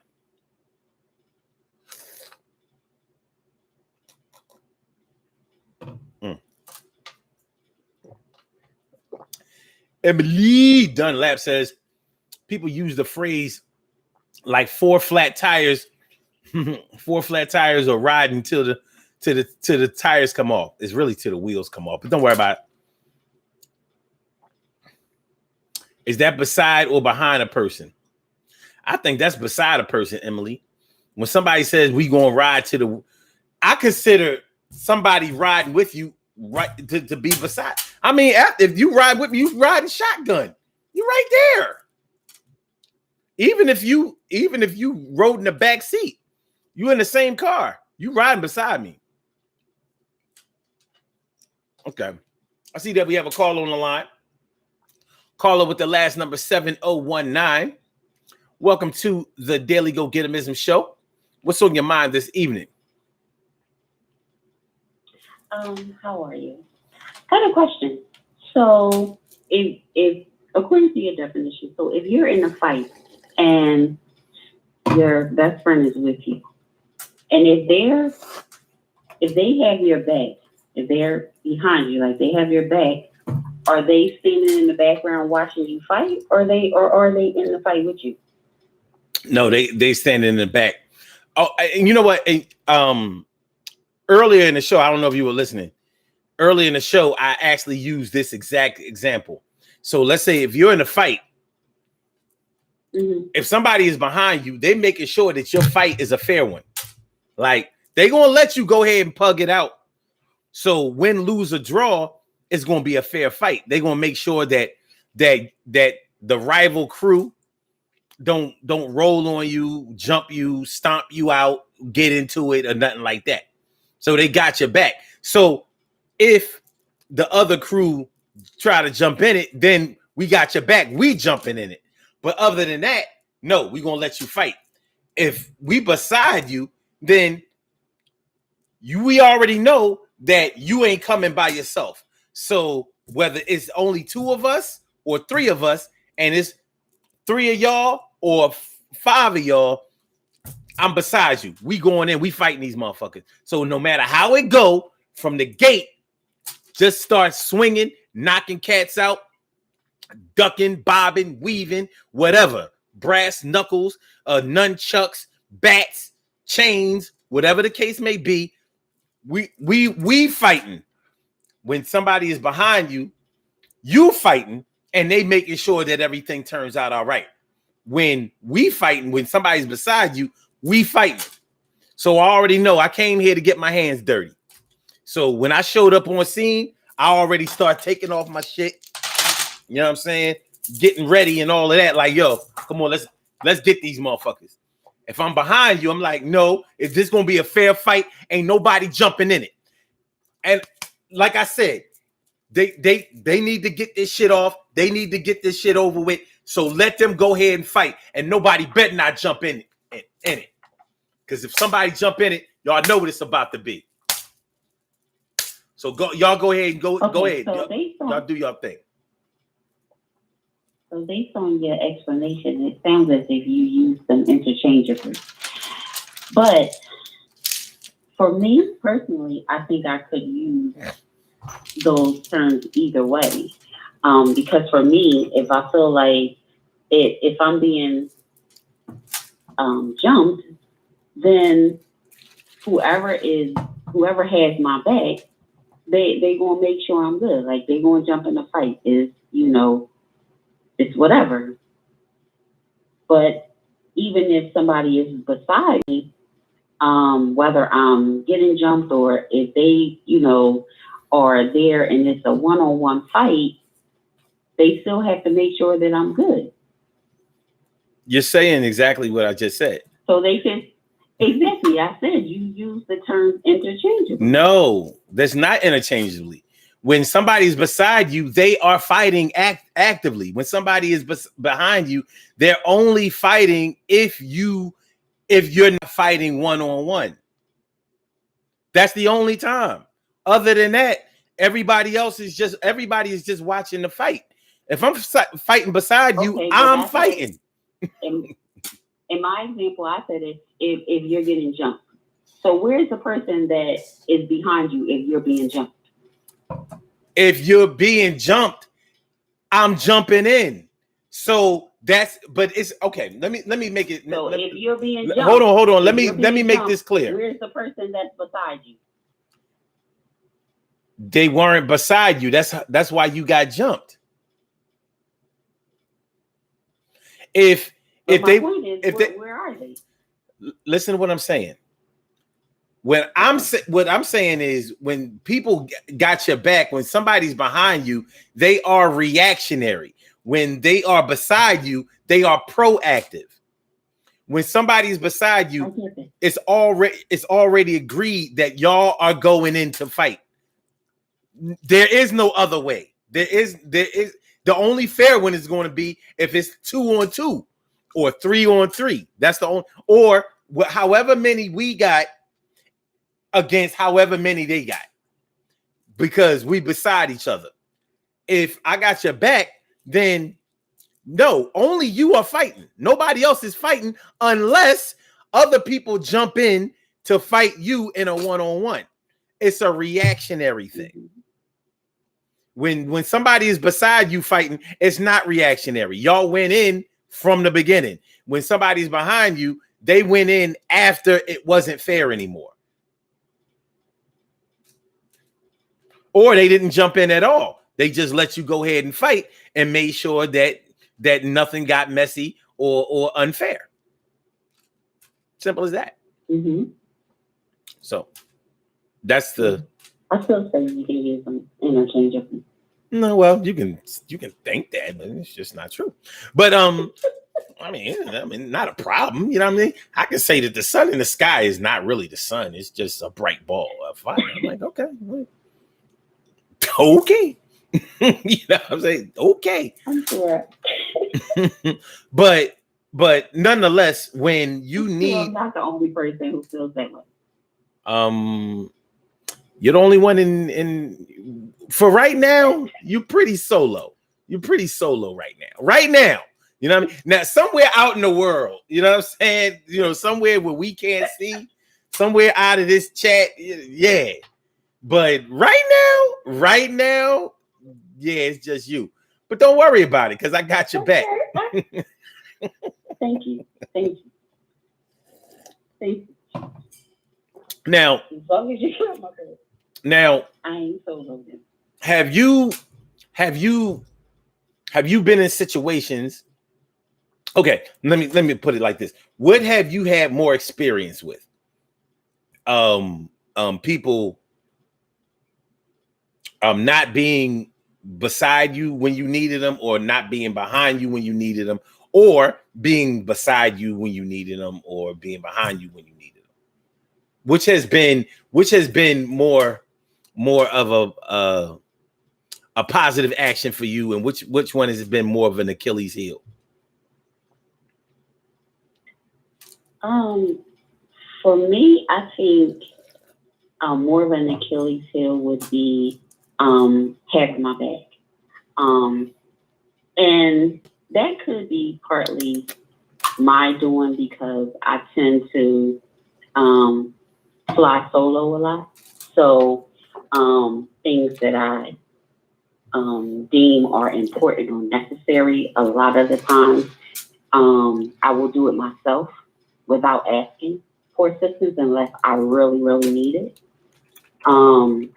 Emily Dunlap says people use the phrase like four flat tires or riding till the tires come off. It's really till the wheels come off, but don't worry about it. Is that beside or behind a person? I think that's beside a person, Emily. When somebody says we gonna ride I consider somebody riding with you right to be beside. I mean, if you ride with me, you riding shotgun. You're right there. Even if you rode in the back seat, you in the same car. You riding beside me. Okay. I see that we have a call on the line. Caller with the last number 7019. Welcome to the Daily Go Getimism Show. What's on your mind this evening? How are you? Got a question. So, if according to your definition, so if you're in a fight and your best friend is with you, and if they have your back, if they're behind you, like they have your back, are they standing in the background watching you fight, or are they in the fight with you? No, they stand in the back. Oh, and you know what? Earlier in the show, I don't know if you were listening. Earlier in the show, I actually used this exact example. So let's say if you're in a fight, if somebody is behind you, they making sure that your fight is a fair one. Like they gonna let you go ahead and pug it out. So win, lose, or draw, it's gonna be a fair fight. They're gonna make sure that the rival crew don't roll on you, jump you, stomp you out, get into it, or nothing like that. So they got your back. So if the other crew try to jump in it, then we got your back. We jumping in it. But other than that, no, we gonna let you fight. If we beside you, then we already know that you ain't coming by yourself. So whether it's only two of us or three of us, and it's three of y'all or five of y'all, I'm beside you. We going in, we fighting these motherfuckers. So no matter how it go from the gate, just start swinging, knocking cats out, ducking, bobbing, weaving, whatever. Brass knuckles, nunchucks, bats, chains, whatever the case may be. We fighting. When somebody is behind you, you fighting, and they making sure that everything turns out all right. When we fighting, when somebody's beside you, we fighting. So I already know I came here to get my hands dirty. So when I showed up on scene, I already start taking off my shit. You know what I'm saying? Getting ready and all of that. Like, yo, come on, let's get these motherfuckers. If I'm behind you, I'm like, no, if this gonna be a fair fight, ain't nobody jumping in it. And like I said, they need to get this shit off. They need to get this shit over with. So let them go ahead and fight. And nobody better not jump in it. Because if somebody jump in it, y'all know what it's about to be. So y'all go ahead and go Okay, ahead. so Y'all do your thing. based on your explanation, it sounds as if you use them interchangeably. But for me personally, I think I could use those terms either way. Because for me, if I feel like if I'm being jumped, then whoever has my back, they gonna make sure I'm good. Like they gonna jump in the fight. It's whatever. But even if somebody is beside me, whether I'm getting jumped or if they, are there and it's a one-on-one fight, they still have to make sure that I'm good. You're saying exactly what I just said. So they can exactly. I said you use the term interchangeably. No, that's not interchangeably. When somebody's beside you, they are fighting actively. When somebody is behind you, they're only fighting if you're not fighting one-on-one. That's the only time. Other than that, everybody is just watching the fight. If I'm fighting beside you, Okay, but I'm I said fighting. in my example, I said if you're getting jumped. So where's the person that is behind you if you're being jumped? If you're being jumped, I'm jumping in. So but it's okay. Let me make it. So if you're being jumped, hold on. Let me make this clear. Where's the person that's beside you? They weren't beside you. That's why you got jumped. Where are they? Listen to what I'm saying. What I'm saying is when people got your back, when somebody's behind you, they are reactionary. When they are beside you, they are proactive. When somebody's beside you, it's already agreed that y'all are going in to fight. There is no other way. There is the only fair one is going to be if it's 2-on-2 or 3-on-3. That's the only, or however many we got against however many they got, because we beside each other. If I got your back, then no, only you are fighting. Nobody else is fighting unless other people jump in to fight you in a one-on-one. It's a reactionary thing. When somebody is beside you fighting, it's not reactionary. Y'all went in from the beginning. When somebody's behind you, they went in after it wasn't fair anymore. Or they didn't jump in at all. They just let you go ahead and fight and made sure that nothing got messy or unfair. Simple as that. Mm-hmm. So that's the. I still say you can use them interchangeably. No, well, you can think that, but it's just not true. But I mean, not a problem. You know what I mean? I can say that the sun in the sky is not really the sun. It's just a bright ball of fire. I'm like, okay. Okay. You know what I'm saying? Okay. I'm sure. but nonetheless, when you need, I'm not the only person who feels that way. You're the only one in for right now. You're pretty solo. You're pretty solo right now. Right now. You know what I mean? Now, somewhere out in the world, you know what I'm saying? You know, somewhere where we can't see, somewhere out of this chat, yeah. But right now, yeah, it's just you. But don't worry about it, because I got your back. Thank you. Now, as long as you got my back. Now, I ain't solo. Have you been in situations? Okay, let me put it like this. What have you had more experience with? People not being beside you when you needed them, or not being behind you when you needed them, or being beside you when you needed them, or being behind you when you needed them. Which has been more of a positive action for you, and which one has been more of an Achilles heel? For me, I think more of an Achilles heel would be having my back. Um, and that could be partly my doing because I tend to um, fly solo a lot. So things that I deem are important or necessary, a lot of the time, I will do it myself without asking for assistance unless I really, really need it. Um,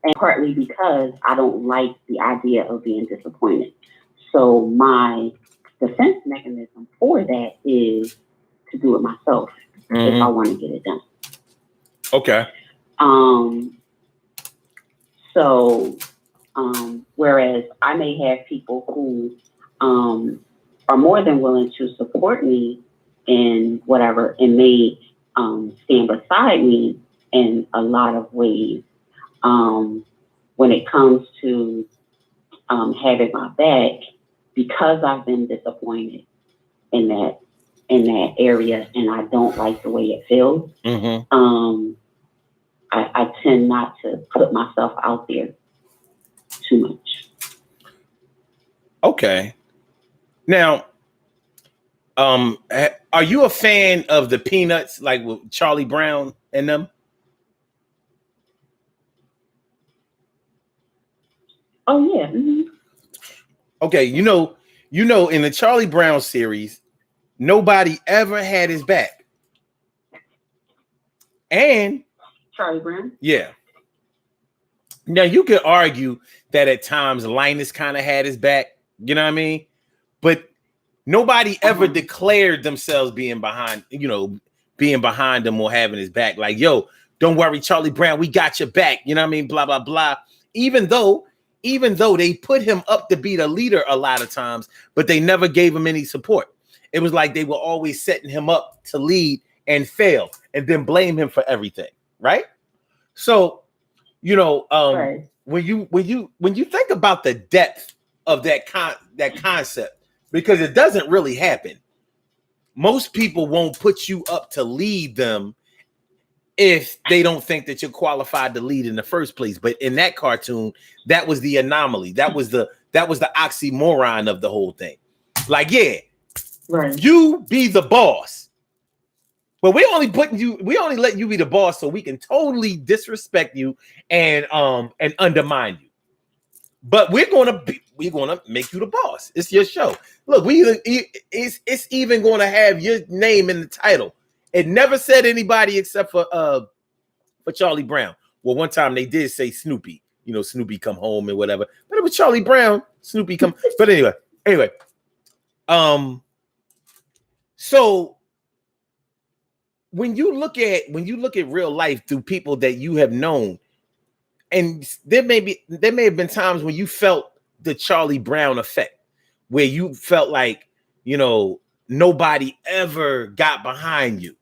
and partly because I don't like the idea of being disappointed. So my defense mechanism for that is to do it myself if I Mm-hmm. want to get it done. Okay. Um, so whereas I may have people who um, are more than willing to support me in whatever and may stand beside me in a lot of ways um, when it comes to having my back because I've been disappointed in that area and I don't like the way it feels. Mm-hmm. I tend not to put myself out there too much. Okay. Now, are you a fan of the Peanuts, like with Charlie Brown and them? Oh yeah. Mm-hmm. Okay, in the Charlie Brown series, nobody ever had his back. And Charlie Brown. yeah. Now you could argue that at times Linus kind of had his back, you know what I mean? But nobody ever Uh-huh. declared themselves being behind him or having his back. Like, yo, don't worry, Charlie Brown, we got your back. You know what I mean? Blah, blah, blah. Even though, even though they put him up to be the leader a lot of times, but they never gave him any support. It was like they were always setting him up to lead and fail and then blame him for everything. Right. So, Right. when you think about the depth of that concept, because it doesn't really happen. Most people won't put you up to lead them if they don't think that you're qualified to lead in the first place. But in that cartoon, that was the anomaly. That was the oxymoron of the whole thing. Like, yeah, Right. you be the boss. But we only let you be the boss so we can totally disrespect you and undermine you. But we're gonna make you the boss. It's your show. Look, it's even gonna have your name in the title. It never said anybody except for Charlie Brown. Well, one time they did say Snoopy. Snoopy come home and whatever. But it was Charlie Brown. Snoopy come. But anyway. Um. So when you look at real life through people that you have known, and there may have been times when you felt the Charlie Brown effect, where you felt like, nobody ever got behind you,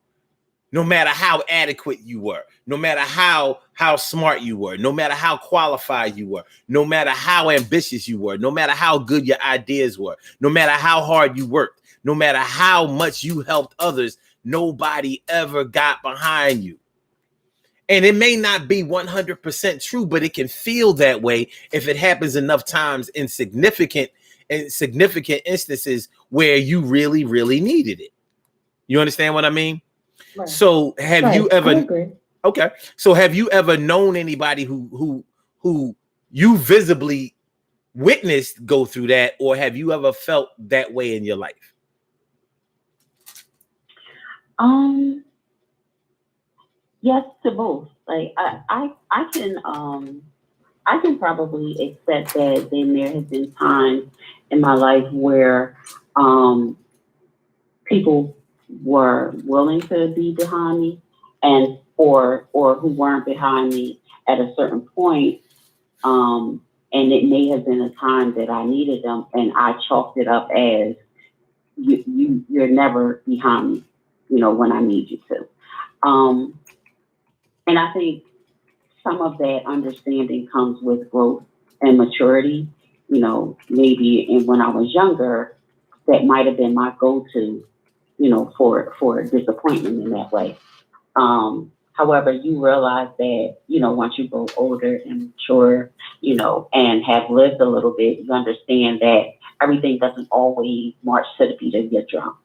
no matter how adequate you were, no matter how smart you were, no matter how qualified you were, no matter how ambitious you were, no matter how good your ideas were, no matter how hard you worked, no matter how much you helped others, nobody ever got behind you. And it may not be 100% true, but it can feel that way if it happens enough times in significant instances where you really, really needed it. You understand what I mean? Right. So have you Right. I ever agree. okay? So have you ever known anybody who you visibly witnessed go through that, or have you ever felt that way in your life? Um. Yes to both. Like I can probably accept that then there have been times in my life where um people were willing to be behind me and or who weren't behind me at a certain point. And it may have been a time that I needed them and I chalked it up as you're never behind me, when I need you to. Um, and I think some of that understanding comes with growth and maturity. Maybe when I was younger, that might have been my go-to, for disappointment in that way. However, you realize that, once you grow older and mature, and have lived a little bit, you understand that everything doesn't always march to the beat of your drum.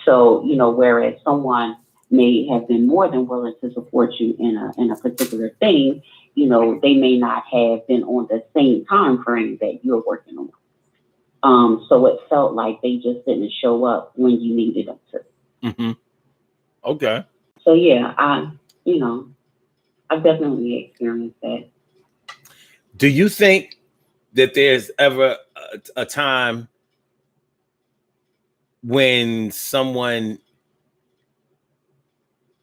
So, whereas someone may have been more than willing to support you in a particular thing, they may not have been on the same time frame that you're working on. So it felt like they just didn't show up when you needed them to. Mm-hmm. Okay. So yeah, I've definitely experienced that. Do you think that there's ever a time when someone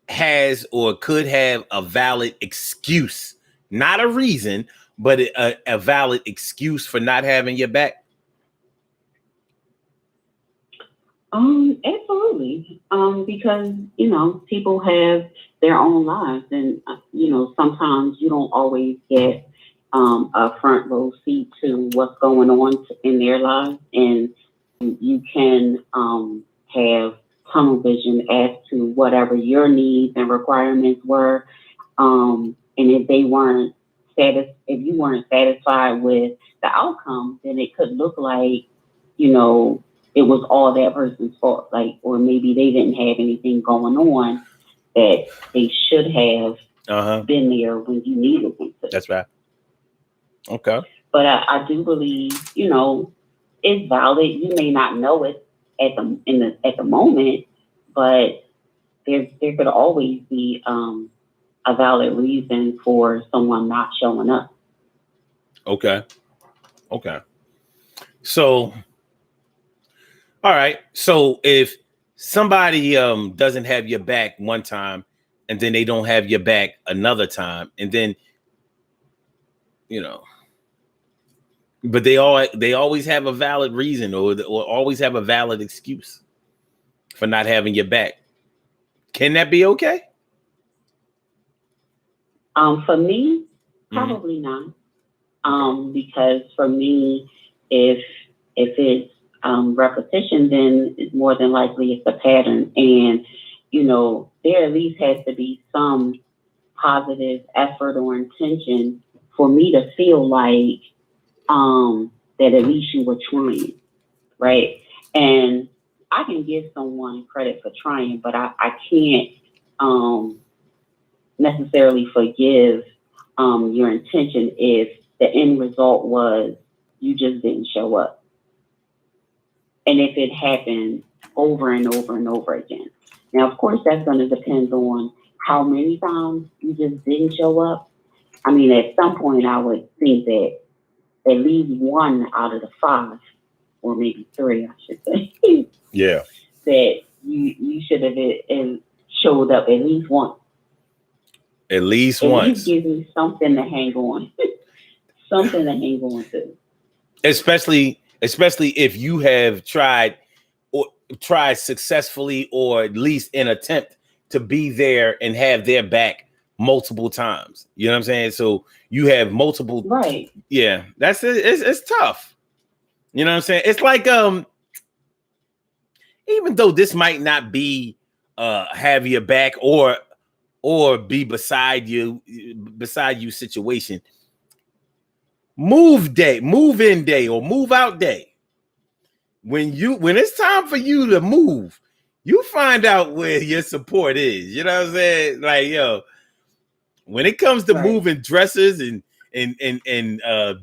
has or could have a valid excuse, not a reason, but a valid excuse for not having your back? Absolutely. Because, people have their own lives and, sometimes you don't always get a front row seat to what's going on in their lives. And you can have tunnel vision as to whatever your needs and requirements were. And if they weren't if you weren't satisfied with the outcome, then it could look like, it was all that person's fault. Like, or maybe they didn't have anything going on that they should have been there when you needed them to. That's right. Okay. But I do believe, it's valid. You may not know it at the moment, but there could always be a valid reason for someone not showing up. Okay. So, all right. So if somebody doesn't have your back one time, and then they don't have your back another time, and then but they always have a valid reason or always have a valid excuse for not having your back. Can that be okay? For me, probably not. Because for me, if it's repetition, then it's more than likely it's a pattern. And, there at least has to be some positive effort or intention for me to feel like that at least you were trying, right? And I can give someone credit for trying, but I can't necessarily forgive your intention if the end result was you just didn't show up. And if it happened over and over and over again. Now, of course, that's going to depend on how many times you just didn't show up. I mean, at some point, I would think that at least 1 out of the 5, or maybe 3, I should say. Yeah. That you should have showed up at least once. At least at once. Least give me something to hang on. Something to hang on to. Especially if you have tried successfully, or at least an attempt to be there and have their back multiple times. You know what I'm saying? So you have multiple. Right. Yeah, that's it. It's tough. You know what I'm saying? It's like even though this might not be have your back or be beside you situation, move in day, or move out day. When it's time for you to move, you find out where your support is. You know what I'm saying? Like, when it comes to moving dressers and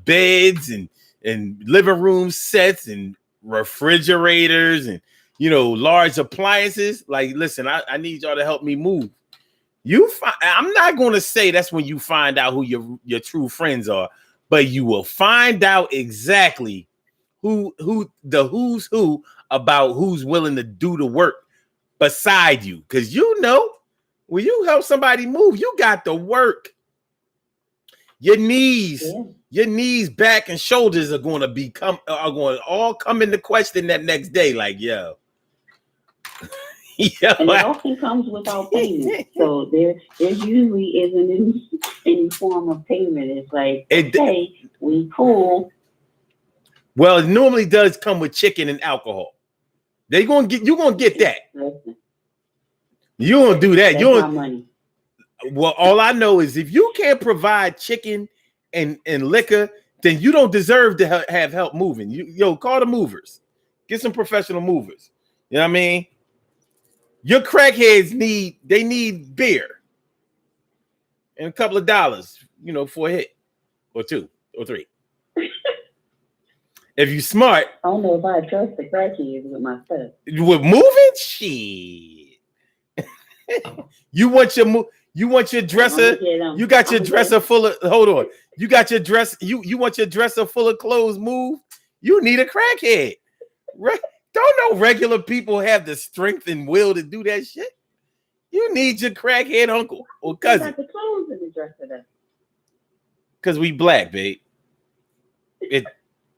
beds and living room sets and refrigerators and large appliances, like, listen, I need y'all to help me move. I'm not going to say that's when you find out who your true friends are, but you will find out exactly who's who about who's willing to do the work beside you. Because when you help somebody move, you got to work. Your knees, back, and shoulders are going to all come into question that next day. Like, yo. And it often comes without payment. So there usually isn't any form of payment. It's like, okay, we cool. Well, it normally does come with chicken and alcohol. You're gonna get that. Listen, You don't do that. That's my money. Well, all I know is if you can't provide chicken and liquor, then you don't deserve to have help moving. Call the movers. Get some professional movers. You know what I mean? Your crackheads need beer and a couple of dollars, for a hit or two or three. If you smart, I don't know if I trust the crackheads with my stuff. With moving, shit. You want your dresser. You got your dresser full of. Hold on. You got your dress. You want your dresser full of clothes moved. You need a crackhead. Don't know regular people have the strength and will to do that shit. You need your crackhead uncle or cousin. Got the clothes in the dresser though. Cause we black, babe.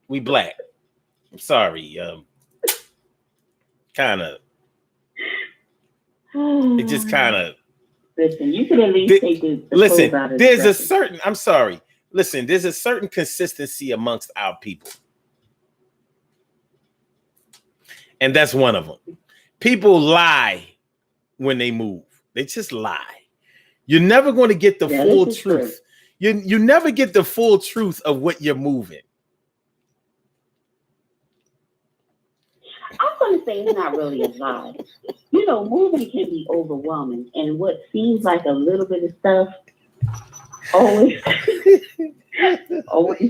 We black. I'm sorry. Kind of. It just kind of. Listen, you could at least take the listen. Clothes out of There's the a certain. I'm sorry. Listen, there's a certain consistency amongst our people, and that's one of them. People lie when they move. They just lie. You're never going to get the full truth. You never get the full truth of what you're moving. I'm going to say it's not really a lie. Moving can be overwhelming, and what seems like a little bit of stuff always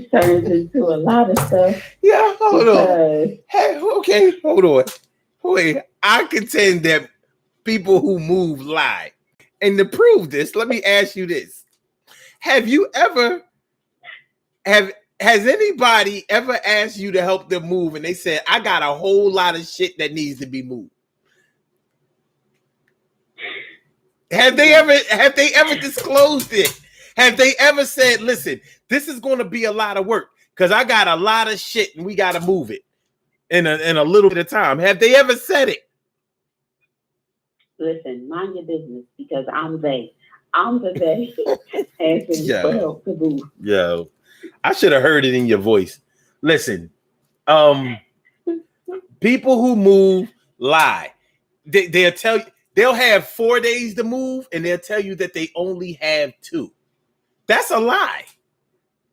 turns into a lot of stuff. Yeah, hold on. Hey, okay, hold on. Wait, I contend that people who move lie. And to prove this, let me ask you this. Has anybody ever asked you to help them move and they said, I got a whole lot of shit that needs to be moved? Have they ever disclosed it? Have they ever said, listen, this is going to be a lot of work because I got a lot of shit and we got to move it in a little bit of time? Have they ever said it? Listen, mind your business because I'm the they asking for help to move. Yo, I should have heard it in your voice. Listen, people who move lie. They'll tell you they'll have 4 days to move, and they'll tell you that they only have 2. That's a lie.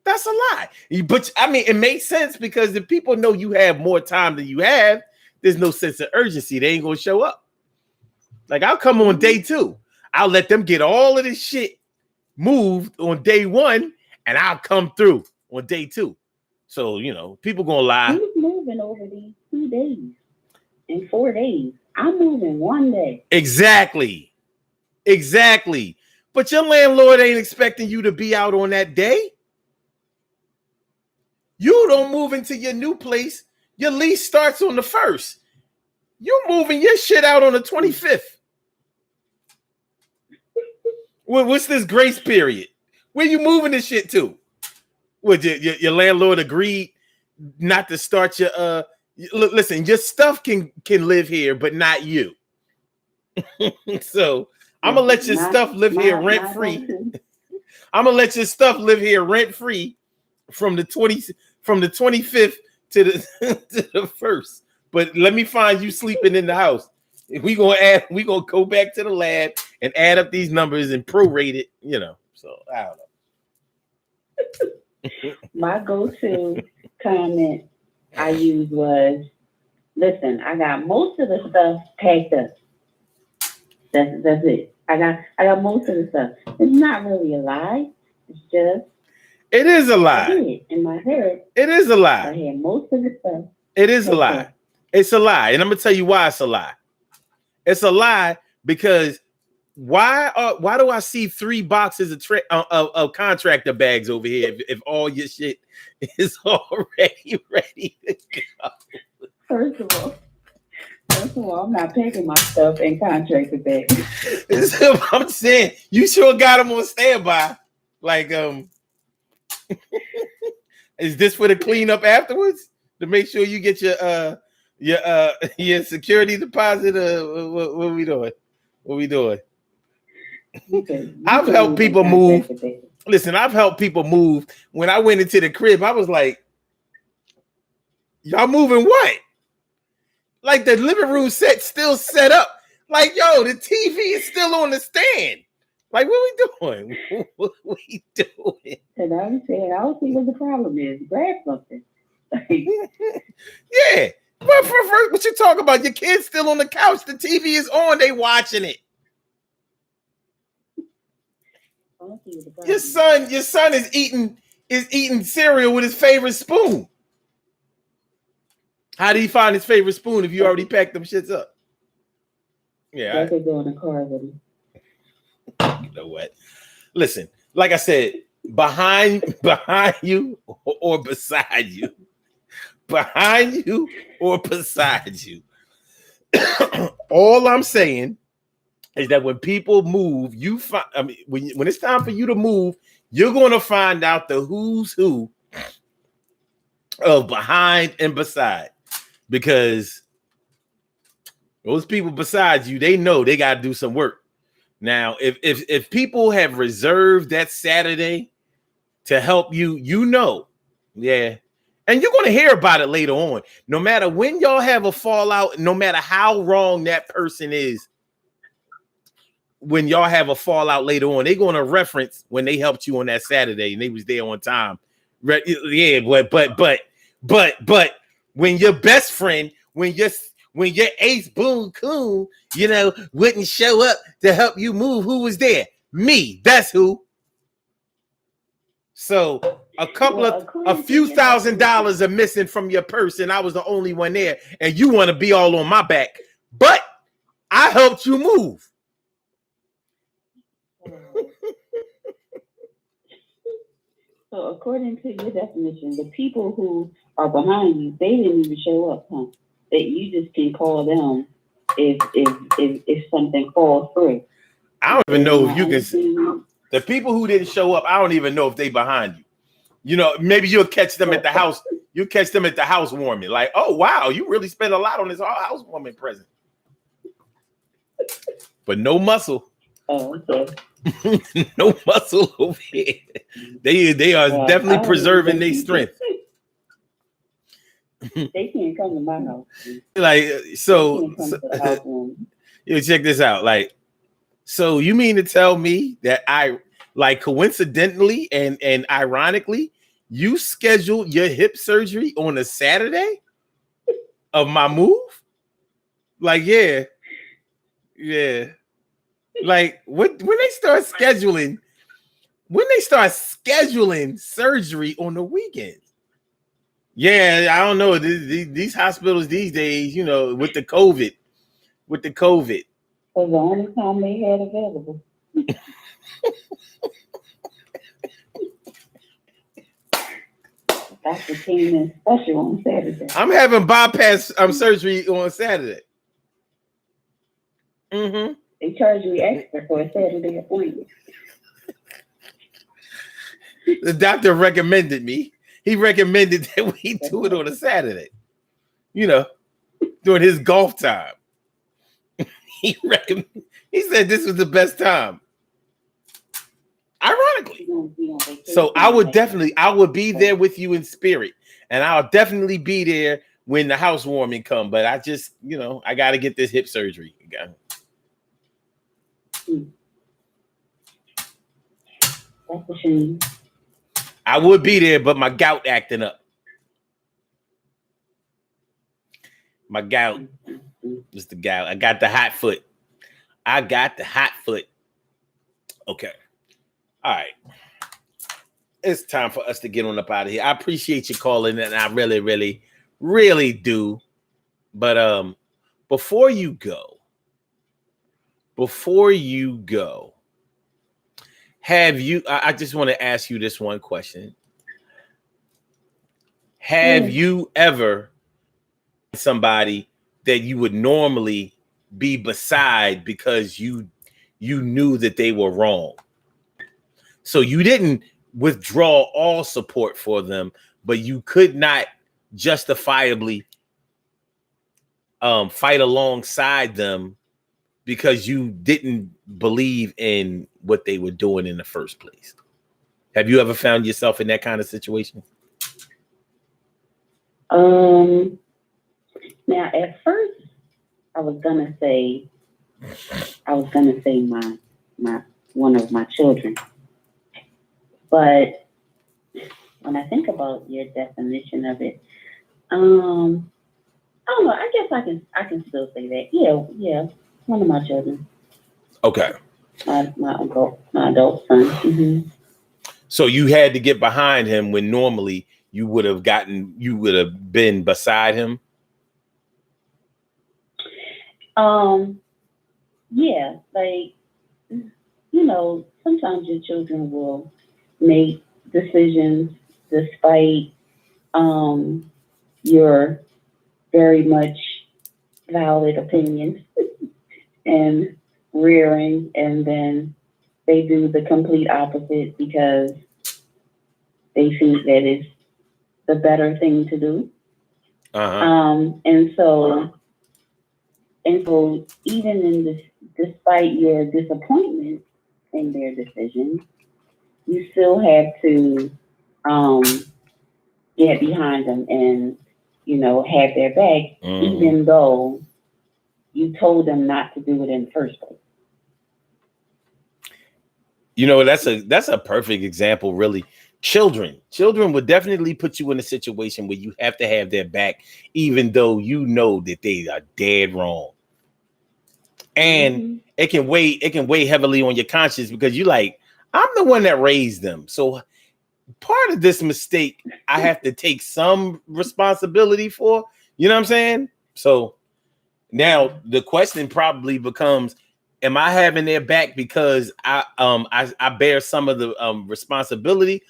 That's a lie. But I mean, it makes sense because if people know you have more time than you have, there's no sense of urgency. They ain't gonna show up. Like I'll come on day 2. I'll let them get all of this shit moved on day 1, and I'll come through on day 2. So people gonna lie. Who's moving over these 2 days and 4 days? I'm moving 1 day. Exactly. But your landlord ain't expecting you to be out on that day. You don't move into your new place. Your lease starts on the 1st. You moving your shit out on the 25th. What's this grace period? Where you moving this shit to? Would your landlord agreed not to start your listen, your stuff can live here, but not you. So I'm gonna let your stuff live here rent free. I'm gonna let your stuff live here rent free from the 25th to the to the 1st. But let me find you sleeping in the house. We gonna go back to the lab and add up these numbers and prorate it. So I don't know. My go-to comment I used was, listen, I got most of the stuff packed up. That's it. I got most of the stuff. It's not really a lie. It's just it is a lie. In my head. It is a lie. I had most of the stuff. It is a lie. It's a lie. And I'm gonna tell you why it's a lie. It's a lie because why do I see 3 boxes of contractor bags over here if all your shit is already ready to go? First of all, I'm not packing my stuff in contractor bags. I'm saying you sure got them on standby. Like, is this for the cleanup afterwards to make sure you get your security deposit? What are we doing? What we doing? I've helped people move. Listen, I've helped people move. When I went into the crib, I was like, y'all moving what? Like the living room set still set up. Like, yo, the TV is still on the stand. Like, what we doing? What we doing? And I said, I don't see what the problem is. Grab something. Yeah. But for what you talking about? Your kid's still on the couch. The TV is on. They watching it. I don't see what the problem Your son is eating cereal with his favorite spoon. How do you find his favorite spoon if you already packed them shits up? Yeah. I could go in the car with him. You know what? Listen, like I said, behind you or beside you. Behind you or beside you. All I'm saying is that when people move, you find. I mean, when it's time for you to move, you're going to find out the who's who of behind and beside, because those people beside you, they know they got to do some work. Now, if people have reserved that Saturday to help you, yeah. And you're going to hear about it later on. No matter when y'all have a fallout, no matter how wrong that person is, when y'all have a fallout later on, they're going to reference when they helped you on that Saturday and they was there on time. Yeah, but when your best friend, when your ace boon coon, wouldn't show up to help you move, who was there? Me. That's who. So a few $1,000s are missing from your purse, and I was the only one there, and you want to be all on my back, but I helped you move. So according to your definition, the people who are behind you, they didn't even show up, huh? That you just can call them if something falls through. I don't even know if you can. The people who didn't show up, I don't even know if they behind you. Maybe you'll catch them at the house. You'll catch them at the housewarming. Like, oh wow, you really spent a lot on this housewarming present, but no muscle. Oh, okay. No muscle over here. They are definitely preserving their strength. They can't come to my house. Like, so you check this out. Like, so you mean to tell me that coincidentally and ironically, you scheduled your hip surgery on a Saturday of my move? Like, yeah. Like, when they start scheduling surgery on the weekends. Yeah, I don't know. These hospitals these days, with the COVID. It was the only time they had available. Dr. came in special on Saturday. I'm having bypass surgery on Saturday. Mm-hmm. They charge me extra for a Saturday appointment. The doctor recommended me. He recommended that we do it on a Saturday. During his golf time. He said this was the best time. Ironically. So I would be there with you in spirit. And I'll definitely be there when the housewarming come. But I just, I got to get this hip surgery. That's a shame. I would be there, but my gout acting up. My gout. It's the gout. I got the hot foot. Okay. All right. It's time for us to get on up out of here. I appreciate you calling, and I really, really, really do. But before you go, I just want to ask you this one question. Have you ever somebody that you would normally be beside because you knew that they were wrong? So you didn't withdraw all support for them, but you could not justifiably fight alongside them because you didn't believe in what they were doing in the first place. Have you ever found yourself in that kind of situation? Now, at first, I was gonna say my one of my children. But when I think about your definition of it, I don't know. I guess I can still say that. Yeah, yeah. One of my children, Okay. my adult son. So you had to get behind him when normally you would have been beside him. Yeah, like sometimes your children will make decisions despite your very much valid opinions and rearing, and then they do the complete opposite because they think that it's the better thing to do. Uh-huh. And so even in this, despite your disappointment in their decision, you still have to um, get behind them and have their back, even though you told them not to do it in the first place. That's a perfect example, really. Children would definitely put you in a situation where you have to have their back, even though you know that they are dead wrong. And it can weigh heavily on your conscience because you're like, I'm the one that raised them. So part of this mistake, I have to take some responsibility for, you know what I'm saying? So now the question probably becomes, am I having their back because I bear some of the responsibility,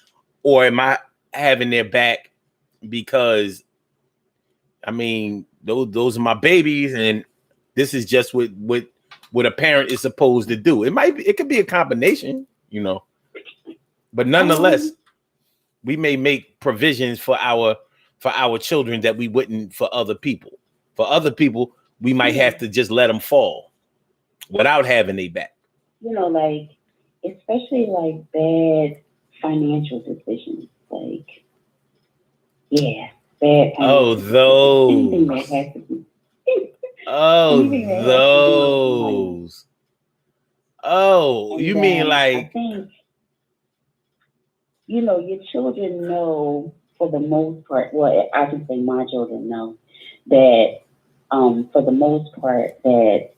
or am I having their back because I mean those are my babies and this is just what a parent is supposed to do. It could be a combination, but nonetheless, we may make provisions for our children that we wouldn't for other people. For other people, we might have to just let them fall without having a back. Like especially like bad financial decisions, like bad Oh, financial decisions. Anything those. that has to be. Oh, Anything that has to do with money. those. Oh, And you mean then I like, think your children know for the most part. Well, I can say my children know that for the most part that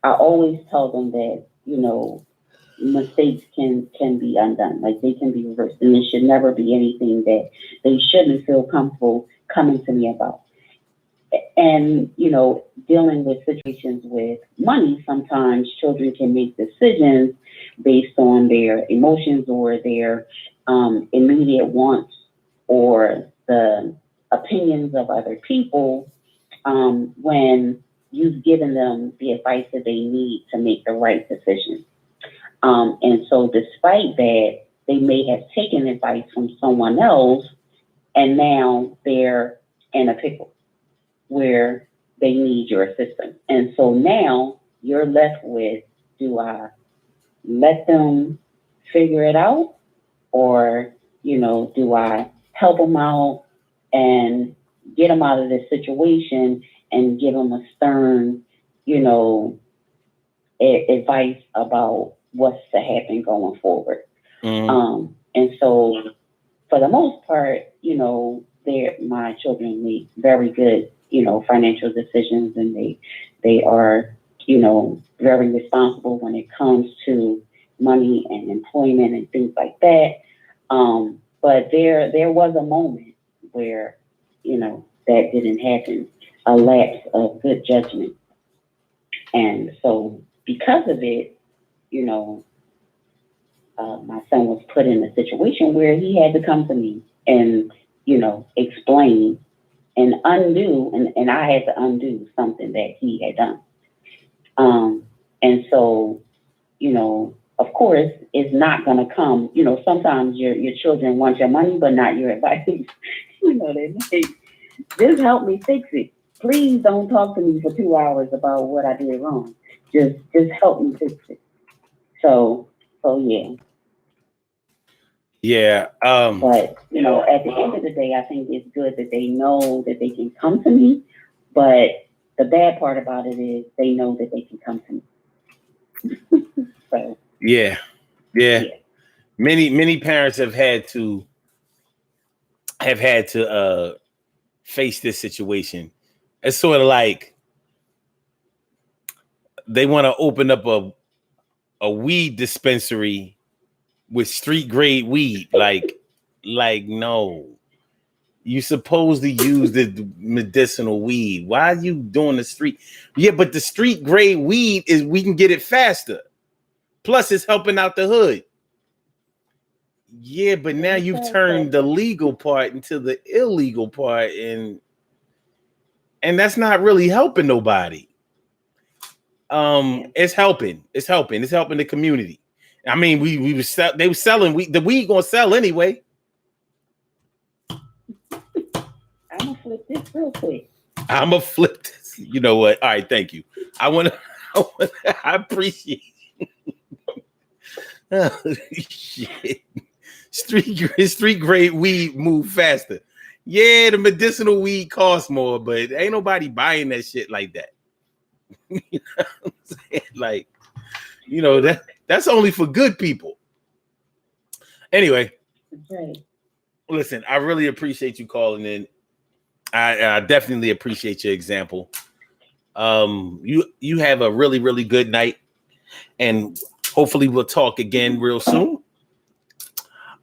I always tell them that mistakes can be undone, like they can be reversed, and it should never be anything that they shouldn't feel comfortable coming to me about. And dealing with situations with money, sometimes children can make decisions based on their emotions or their immediate wants or the opinions of other people, when you've given them the advice that they need to make the right decision. And so, despite that, they may have taken advice from someone else, and now they're in a pickle where they need your assistance. And so now you're left with, do I let them figure it out, or do I help them out and get them out of this situation and give them a stern, you know, advice about what's to happen going forward. And so, for the most part, my children make very good, financial decisions, and they are, very responsible when it comes to money and employment and things like that. But there was a moment where, that didn't happen, a lapse of good judgment. And so, because of it, you know, my son was put in a situation where he had to come to me and, explain and undo, and I had to undo something that he had done. And so, of course, it's not going to come. Sometimes your children want your money, but not your advice. They say, just help me fix it. Please don't talk to me for 2 hours about what I did wrong. Just help me fix it. So yeah. Yeah. But at the end of the day, I think it's good that they know that they can come to me. But the bad part about it is they know that they can come to me. So Yeah. Yeah. Many parents have had to face this situation. It's sort of like they want to open up a weed dispensary with street grade weed. Like no. You supposed to use the medicinal weed. Why are you doing the street? Yeah, but the street grade weed is we can get it faster. Plus, it's helping out the hood. Yeah, but now you've turned the legal part into the illegal part, and that's not really helping nobody. It's helping. It's helping the community. I mean, they were selling the weed gonna sell anyway. I'm gonna flip this real quick. I'm gonna flip this. You know what? All right, thank you. I appreciate it. Oh, shit. Street grade weed move faster. Yeah, the medicinal weed costs more, but ain't nobody buying that shit like that. You know what I'm saying? Like, that's only for good people. Anyway, right. Listen, I really appreciate you calling in. I definitely appreciate your example. You have a really, really good night, and hopefully we'll talk again real soon.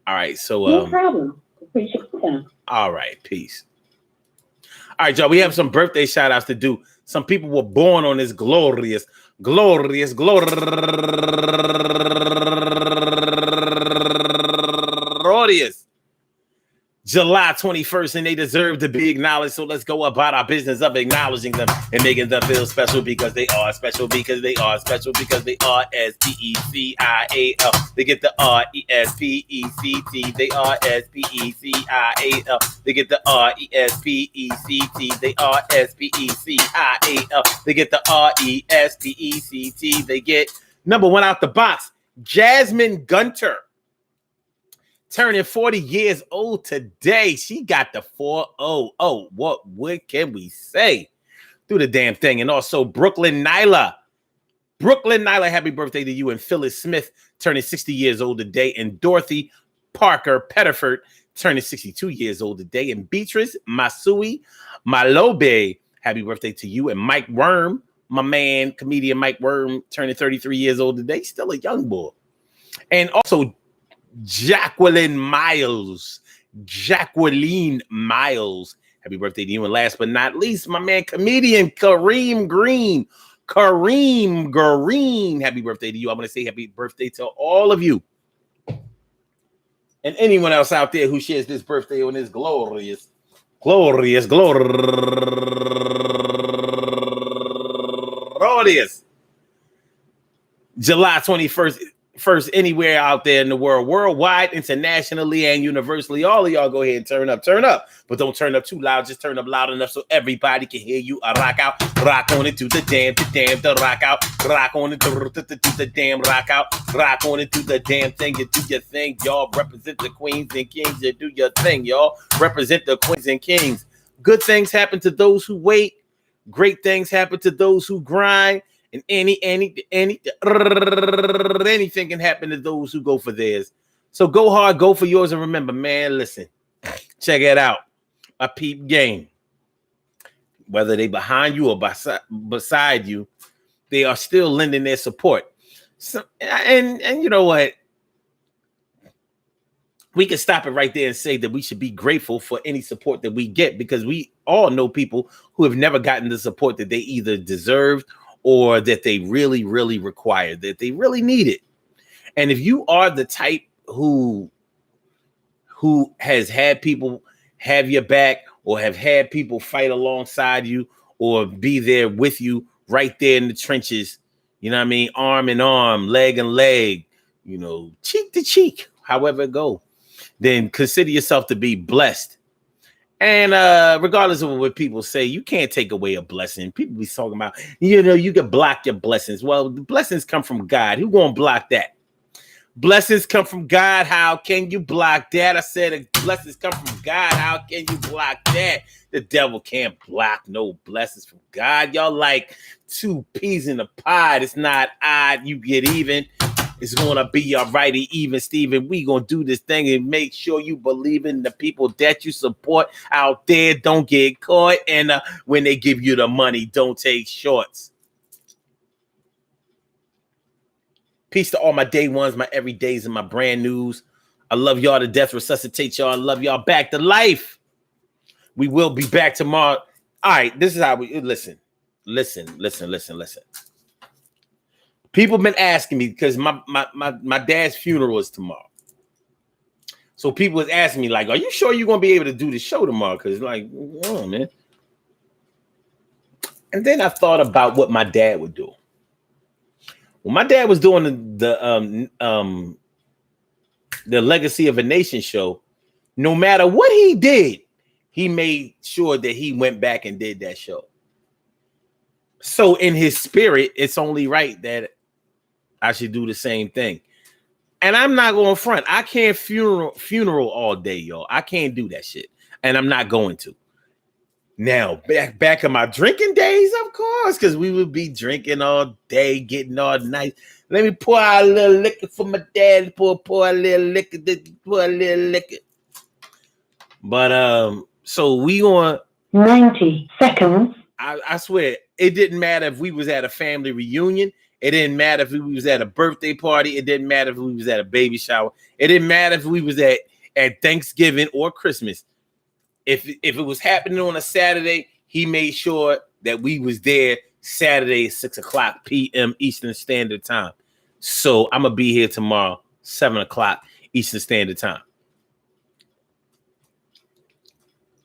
All right, so no problem. Appreciate you. All right, peace. All right, y'all. We have some birthday shout outs to do. Some people were born on this glorious July 21st, and they deserve to be acknowledged. So let's go about our business of acknowledging them and making them feel special because they are special, because they are special, because they are S-P-E-C-I-A-L. They get the R-E-S-P-E-C-T. They are S-P-E-C-I-A-L. They get the R-E-S-P-E-C-T. They are S-P-E-C-I-A-L. They get the R-E-S-P-E-C-T. They get number one out the box, Jasmine Gunter. Turning 40 years old today. She got the 4-0. Oh, what can we say? Do the damn thing. And also Brooklyn Nyla. Happy birthday to you. And Phyllis Smith turning 60 years old today. And Dorothy Parker Pettiford turning 62 years old today. And Beatrice Masui Malobe, happy birthday to you. And Mike Worm, my man, comedian Mike Worm, turning 33 years old today. Still a young boy. And also Jacqueline Miles. Happy birthday to you. And last but not least, my man, comedian Kareem Green. Happy birthday to you. I'm going to say happy birthday to all of you. And anyone else out there who shares this birthday on this glorious July 21st. First, anywhere out there in the world, worldwide, internationally, and universally. All of y'all go ahead and turn up, but don't turn up too loud. Just turn up loud enough so everybody can hear you. Rock out, rock on it, do the damn, the rock out, rock on it, do the damn, rock out, rock on it, do the damn thing. You do your thing, y'all. Represent the queens and kings. You do your thing, y'all. Represent the queens and kings. Good things happen to those who wait. Great things happen to those who grind. And anything can happen to those who go for theirs. So go hard, go for yours. And remember, man, listen, check it out. A peep game. Whether they behind you or beside you, they are still lending their support. So, and you know what? We can stop it right there and say that we should be grateful for any support that we get, because we all know people who have never gotten the support that they either deserved or that they really, really require, that they really need it. And if you are the type who has had people have your back, or have had people fight alongside you, or be there with you right there in the trenches, you know what I mean? Arm in arm, leg in leg, cheek to cheek, however it go, then consider yourself to be blessed. And regardless of what people say, you can't take away a blessing. People be talking about, you can block your blessings. Well, the blessings come from God. Who gonna block that? Blessings come from God. How can you block that? I said blessings come from God. How can you block that? The devil can't block no blessings from God. Y'all like two peas in a pod. It's not odd. You get even. It's gonna be all righty, even Steven. We gonna do this thing and make sure you believe in the people that you support out there. Don't get caught, and when they give you the money, don't take shorts. Peace to all my day ones, my everydays, and my brand news. I love y'all to death. Resuscitate y'all. I love y'all back to life. We will be back tomorrow. All right, this is how we listen. People have been asking me because my dad's funeral is tomorrow. So people was asking me, like, are you sure you're gonna be able to do the show tomorrow? Because, like, oh man. And then I thought about what my dad would do. When my dad was doing the Legacy of a Nation show, no matter what he did, he made sure that he went back and did that show. So in his spirit, it's only right that I should do the same thing. And I'm not going front. I can't funeral all day, y'all. I can't do that shit. And I'm not going to. Now, back in my drinking days, of course, because we would be drinking all day, getting all nice. Let me pour out a little liquor for my dad. Pour a little liquor. Pour a little liquor. But so we on 90 seconds. I swear, it didn't matter if we was at a family reunion. It didn't matter if we was at a birthday party. It didn't matter if we was at a baby shower. It didn't matter if we was at Thanksgiving or Christmas. If it was happening on a Saturday, he made sure that we was there Saturday, 6:00 p.m. Eastern Standard Time. So I'm gonna be here tomorrow, 7:00 Eastern Standard Time.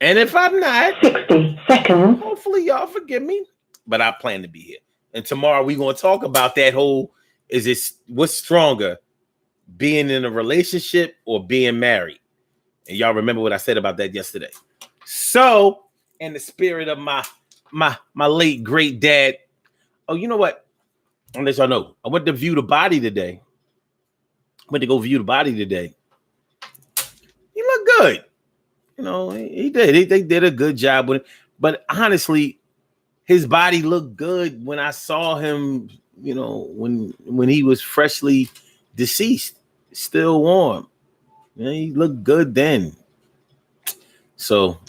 And if I'm not, 60 seconds. Hopefully y'all forgive me, but I plan to be here. And tomorrow we're going to talk about that whole, what's stronger, being in a relationship or being married? And y'all remember what I said about that yesterday. So, in the spirit of my late great dad, oh, you know what? I'll let y'all know. I went to view the body today. He looked good. You know, he did. They did a good job with it. But honestly, his body looked good when I saw him, you know, when he was freshly deceased, still warm. You know, he looked good then. So,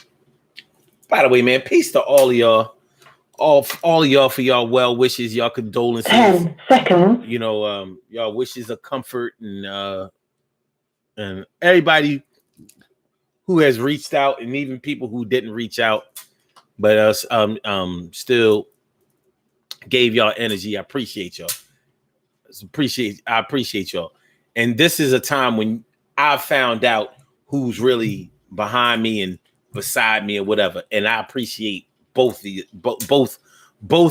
by the way, man, peace to all of y'all. All of y'all for y'all well wishes, y'all condolences. 10 seconds. You know, y'all wishes of comfort and everybody who has reached out, and even people who didn't reach out, but still gave y'all energy. I appreciate y'all. I appreciate y'all. And this is a time when I found out who's really behind me and beside me or whatever. And I appreciate both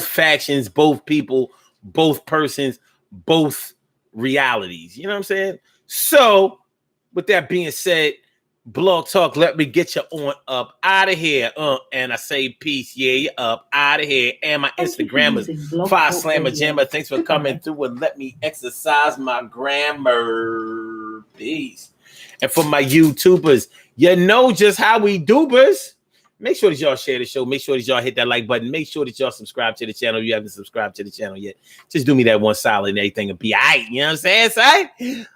factions, both people, both persons, both realities. You know what I'm saying? So, with that being said, Blog Talk, let me get you on up out of here. And I say peace. Yeah, you up out of here. And my Instagram is Fire Slammer Jammer. Thanks for coming through and let me exercise my grammar. Peace. And for my YouTubers, you know just how we doobers. Make sure that y'all share the show. Make sure that y'all hit that like button. Make sure that y'all subscribe to the channel if you haven't subscribed to the channel yet. Just do me that one solid and everything will be all right. You know what I'm saying, son? Here.